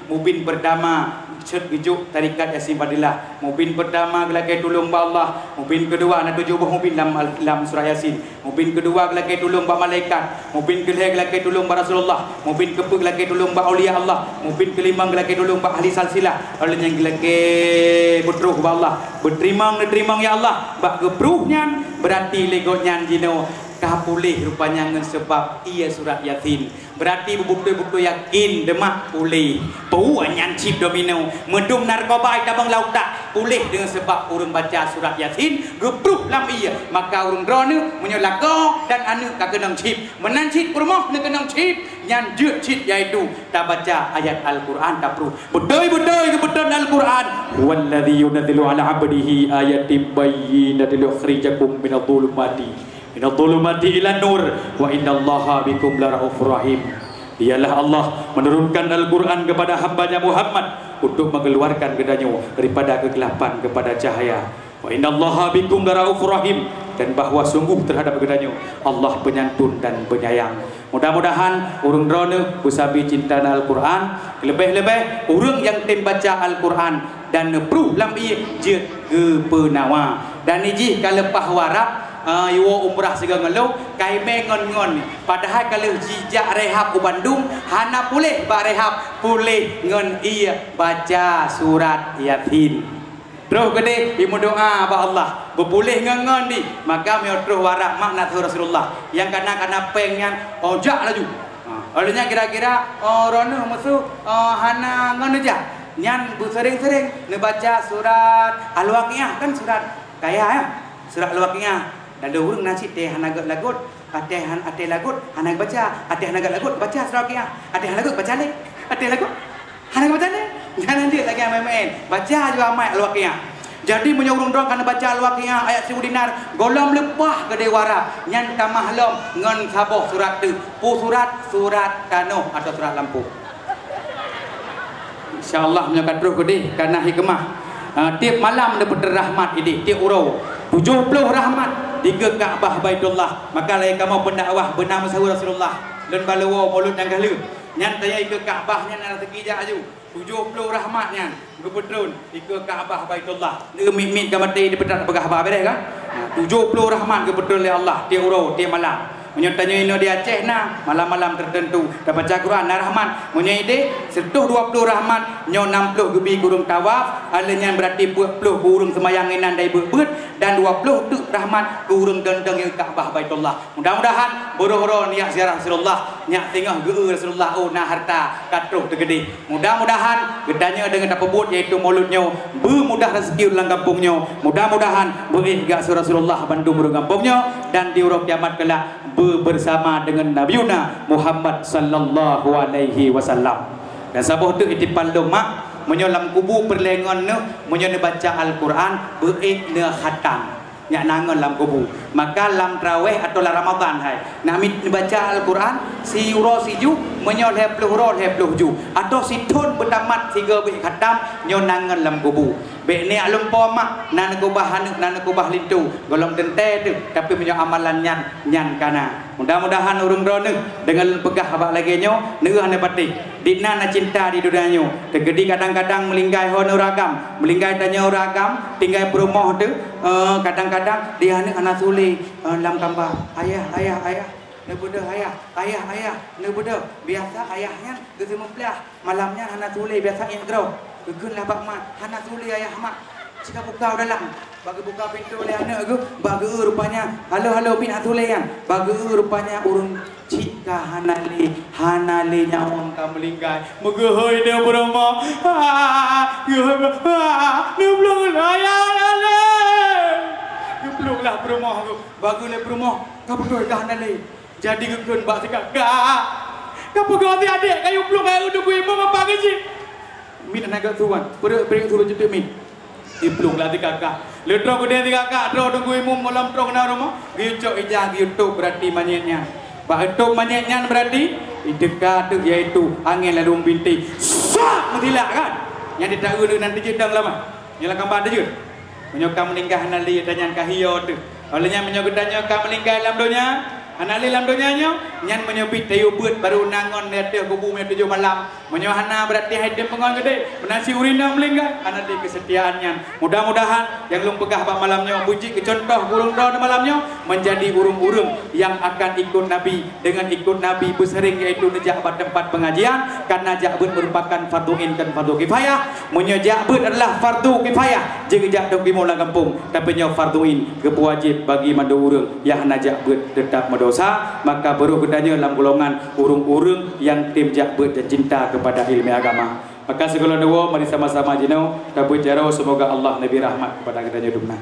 berdama cet gijuk tarikat Yasin Fadilah mubin pertama gelake tolong ba Allah mubin kedua nak 7 mubin dalam surah Yasin mubin kedua gelake tolong ba malaikat mubin ketiga gelake tolong ba Rasulullah mubin keempat gelake tolong ba aulia Allah mubin kelima gelake tolong ba ahli silsilah oleh yang gelake betruh ba Allah berterima ya Allah bak gepruhnya berarti legonya jino kapulih rupanya ngan sebab ia surat Yasin berarti bukti-bukti yakin demak pulih pau nyancip domino medum narkoba tabang laut tak pulih dengan sebab urang baca surat Yasin gepruh lam ia maka urang drone menyolako dan anu ka kenang cip menancit rumah ne kenang cip nyan jeut cip iaitu ta baca ayat Al-Quran ta pruh betul-betul kebetulan Al-Quran wallazi yunzilu ala abdihi ayatin bayyinatin yukhrijakum minadh-dhulumati minadh-dhulumati ila nur wa innallaha bikum laraufur rahim. Dialah Allah menurunkan Al-Quran kepada hambanya Muhammad untuk mengeluarkan gedanya daripada kegelapan kepada cahaya. Wa innallaha bikum laraufur rahim dan bahwa sungguh terhadap gedanya Allah penyantun dan penyayang. Mudah-mudahan urang drone usabi cinta Al-Quran lebih-lebih urang yang tem baca Al-Quran dan pruh lam ieu je ke penawa dan iji kalepah warap Iwo umrah sega ngelau kai me ngon padahal kalau jijak rehab ke Bandung hana pulih ba rehab pulih ngon iya baca surat Yasin terus gede imu doa ba Allah berpulih ngon di maka me terus warak makna Rasulullah yang kana pengnya ojak laju olehnya kira-kira rono musuh hana ngon aja nyan bu sering-sering ne baca surat Al-Waqiah kan surat kaya ya surat Al-Waqiah ada urang nasi teh hanagat lagut ate lagut hanag baca ate hanagat lagut baca surah Al-Waqiah ate hanagat baca le ate lagut hanagat baca le jangan dia lagi main-main baca juga amat Al-Waqiah jadi punya urang dong kana baca Al-Waqiah ayat 1000 dinar golom lepah ke dewara nyan tamah lom ngon saboh surat tu pu surat kano atau surat lampu insyaallah menyakat terus gede karena hikmah tiap malam dapat rahmat ini tiap urau 70 rahmat di Ka'bah Baitullah maka lai kamu pendakwah benar sahur Rasulullah dan balawa mulut dan galu nyan tayai ke Ka'bah nyan ada sekijak aju 70 rahmatnya gubernur di Ka'bah Baitullah ni mimit ka mati di pedat pegah ba beres kan 70 rahmat gubernur oleh Allah tiap urau tiap malam Menyertanya ino di Aceh nah malam-malam tertentu dapat baca Quran nah rahman menyede setuh 20 rahman nyo 60 gebi kurung tawaf alanya berarti 20 kurung semayanginan dai beut dan 20 tu rahman kurung dendeng yang Ka'bah Baitullah. Mudah-mudahan boro-boro niat ziarah Rasulullah nyak tengah geu Rasulullah oh nah harta katruh tegede. Mudah-mudahan gedanya dengan tapebut iaitu mauludnya bermudah rezeki ulang kampungnya. Mudah-mudahan beih gak Rasulullah Bandung urang kampungnya dan di urang kiamat kelak bersama dengan Nabi Muhammad sallallahu alaihi wasallam. Dan sabah tu itipal mak menyolam kubu perlengon ne menyo baca Al-Quran beik ne khatam nya nangon lam kubu. Maka lam tarawih atau la Ramadan hai nak baca Al-Quran si uro siju menyo 20 ro 20 ju atau si tun bertamat 3 beik khatam nyo nangon lam kubu. Bek ni alum pomak nan kubah hanuk nan kubah lintu golong tente tu tapi punya amalan nyan kana. Mudah-mudahan urung drone dengan pegah abak lagi nyo neurah ne pati dina na cinta di dunia nyo tegedi kadang-kadang melinggai hon uragam melinggai tanya uragam tinggal berumah tu kadang-kadang dia ni anak suli lam tambah ayah ne budak ayah ne budak biasa ayahnya ke 15 malamnya anak suli biasa intro gegeun lah bak mak hana tuli ayah mak jika buka dalam bagi buka pintu oleh anak aku bagi rupanya halo min atule yang bagi rupanya urung cika hanali nya orang ka melinggai megehoi dia berumah dia belum ayah belum lah berumah aku bagi le berumah ka betul ka hanali jadi gegeun bak sikak ka pegawai adik kayu belum kayu udah gue mau apa sih min anak tuan beri turun jadi min iplung lah kakak letro gede kakak tro tunggu imum malam tro kena rumah giucok ijah giutuk berarti manyetnya bahatuk manyetnya berarti dekat tu yaitu angin lalu binti sak mentilak kan yang ditahu nanti jedang lama nyalakan pada je menyokam meningkah nali danyan kahio tu olehnya menyokutanya kam meningkah dalam dunia anali dalam dunianya nyan menyebut tayu beut baru nangon dia kubu 7 malam menyohana berarti haidem pengon gede menasi urina melinggai anadi kesetiaannya. Mudah-mudahan yang lung pegah bak malamnya puji ke contoh burung daun malamnya menjadi burung-burung yang akan ikut Nabi dengan ikut Nabi bersering yaitu nejak pada tempat pengajian karena jakbeut merupakan fardu ain dan fardu kifayah. Munyo jakbeut adalah fardu kifayah jeung jak dok di mulang kampung tapi nyo fardu ain kewajib bagi mandu urang yang jakbeut tetap dosa maka baru gedanya dalam golongan urung-urung yang tim jakbeut dan cinta kepada ilmu agama. Maka segala dua mari sama-sama jinau dapat jaro semoga Allah Nabi rahmat kepada kita hidupna.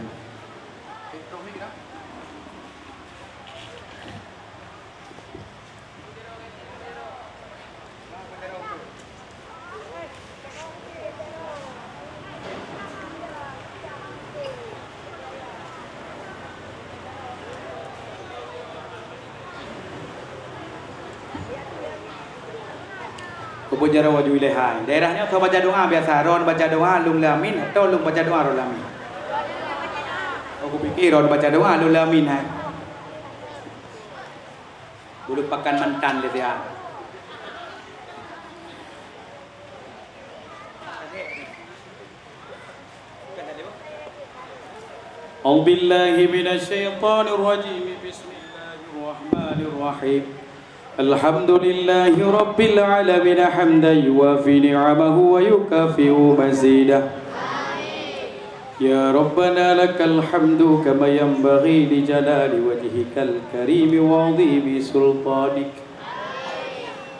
Bujara waju ilahai. Daerahnya kau baca doa biasa, ron baca doa lum lamin atau lum baca doa ron lamin. Aku pikir ron baca doa lum lamin hai. Bulu pakan mantan le dia. A'udzubillahi minasyaitonir rajim. Bismillahirrahmanirrahim. الحمد لله رب العالمين حمدا يوافي نعمه ويكافئ مزيده يا ربنا لك الحمد كما ينبغي لجلال وجهك الكريم وعظيم سلطانك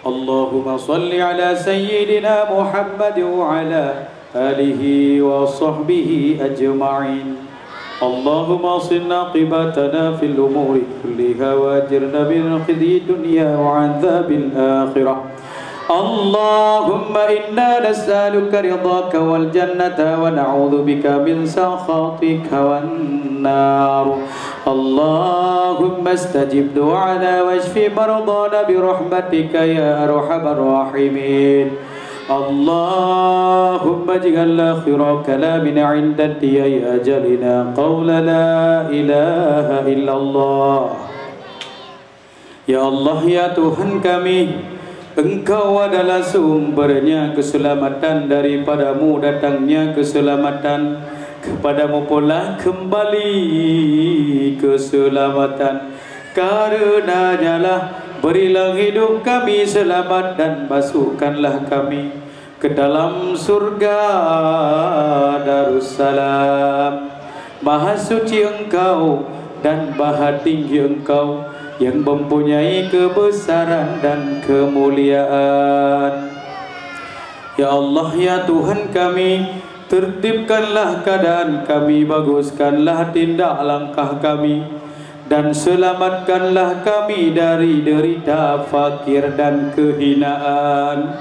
اللهم صل على سيدنا محمد وعلى آله وصحبه أجمعين اللهم اصلنا عاقبتنا في الأمور كلها واجرنا من خزي الدنيا وعذاب الآخرة اللهم إنا نسألك رضاك والجنة ونعوذ بك من سخطك والنار اللهم استجب دعانا واشف مرضانا برحمتك يا أرحم الراحمين اللهم اجعل آخر كلامنا عند انتهاء أجلنا قول لا إله إلا الله. Ya Allah ya Tuhan kami, Engkau adalah sumbernya keselamatan, daripadamu datangnya keselamatan, kepadamu pula kembali keselamatan. Karenanya lah berilah hidup kami selamat dan masukkanlah kami ke dalam surga Darussalam. Maha suci Engkau dan maha tinggi Engkau yang mempunyai kebesaran dan kemuliaan. Ya Allah, ya Tuhan kami, tertibkanlah keadaan kami, baguskanlah tindak langkah kami, dan selamatkanlah kami dari derita fakir dan kehinaan.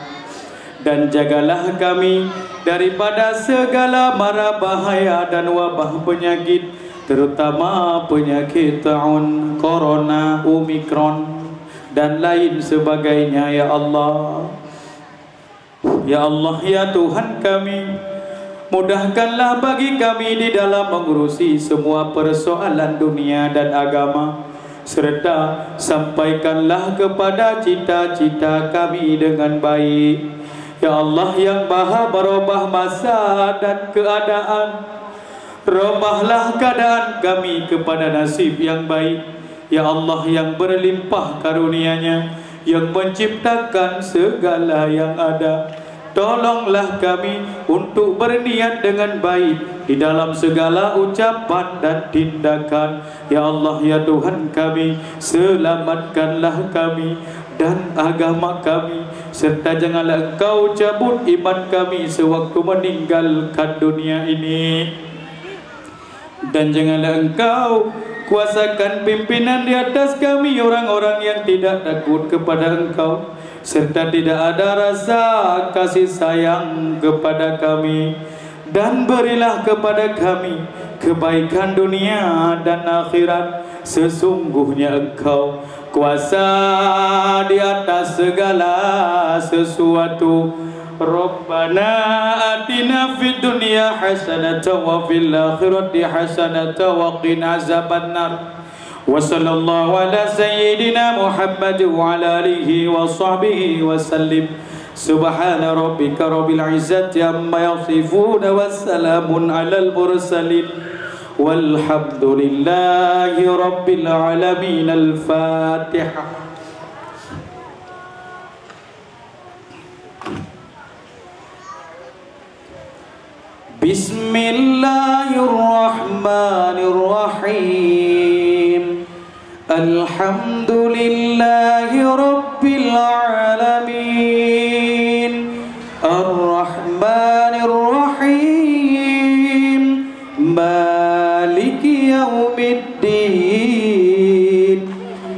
Dan jagalah kami daripada segala mara bahaya dan wabah penyakit, terutama penyakit taun, corona, omikron, dan lain sebagainya. Ya Allah, ya Allah, ya Tuhan kami, mudahkanlah bagi kami di dalam mengurusi semua persoalan dunia dan agama, serta sampaikanlah kepada cita-cita kami dengan baik. Ya Allah yang maha berubah masa dan keadaan, robahlah keadaan kami kepada nasib yang baik. Ya Allah yang berlimpah karunia-Nya, yang menciptakan segala yang ada, tolonglah kami untuk berniat dengan baik di dalam segala ucapan dan tindakan. Ya Allah, ya Tuhan kami, selamatkanlah kami dan agama kami, serta janganlah Engkau cabut iman kami sewaktu meninggalkan dunia ini. Dan janganlah Engkau kuasakan pimpinan di atas kami orang-orang yang tidak takut kepada Engkau, serta tidak ada rasa kasih sayang kepada kami. Dan berilah kepada kami kebaikan dunia dan akhirat. Sesungguhnya Engkau kuasa di atas segala sesuatu. Rabbana atina fid dunya hasanatan wa fil akhirati hasanatan wa qina azabannar. Wa sallallahu ala sayyidina Muhammad wa ala alihi wa sahbihi wa sallim. Subhana rabbika rabbil izzati amma yasifun wa salamun alal mursalin walhamdulillahi rabbil alamin. Al-Fatihah. Bismillahirrahmanirrahim. Alhamdulillahi rabbil alamin. Ar-Rahmanir-Rahim. Maliki yaumiddin.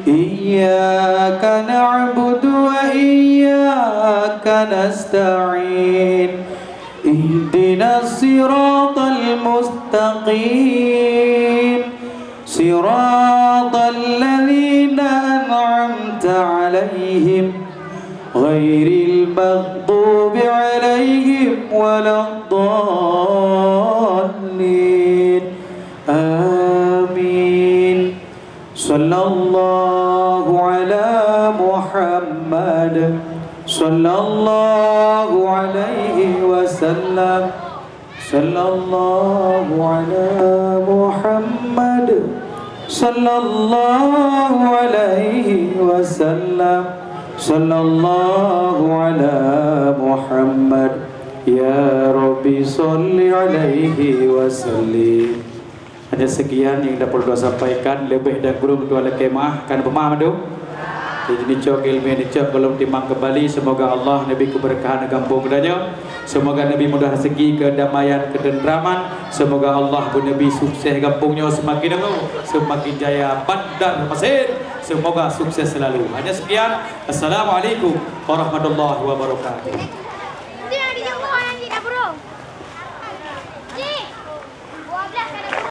Iyyaka na'budu wa iyyaka nasta'in. Ihdinas siratal mustaqim. Siratal ladzina an'amta 'alaihim ghairil maghdubi 'alaihim waladdallin. Amin. Sallallahu ala Muhammad sallallahu alaihi wasallam. Sallallahu ala Muhammad sallallahu alaihi wasallam. Sallallahu ala Muhammad. Ya Rabbi salli alaihi wasallim. Hanya sekian yang dapat saya sampaikan. Lebih dan kurang tu ala kemah kan pemaham tu. Jadi cok ilmu ni cok belum timang kembali. Semoga Allah Nabi keberkahan kampung mudanya. Semoga Nabi mudah rezeki, kedamaian, ketenteraman. Semoga Allah pun Nabi sukses kampungnya semakin dulu, semakin jaya bandar Mesir. Semoga sukses selalu. Hanya sekian. Assalamualaikum warahmatullahi wabarakatuh.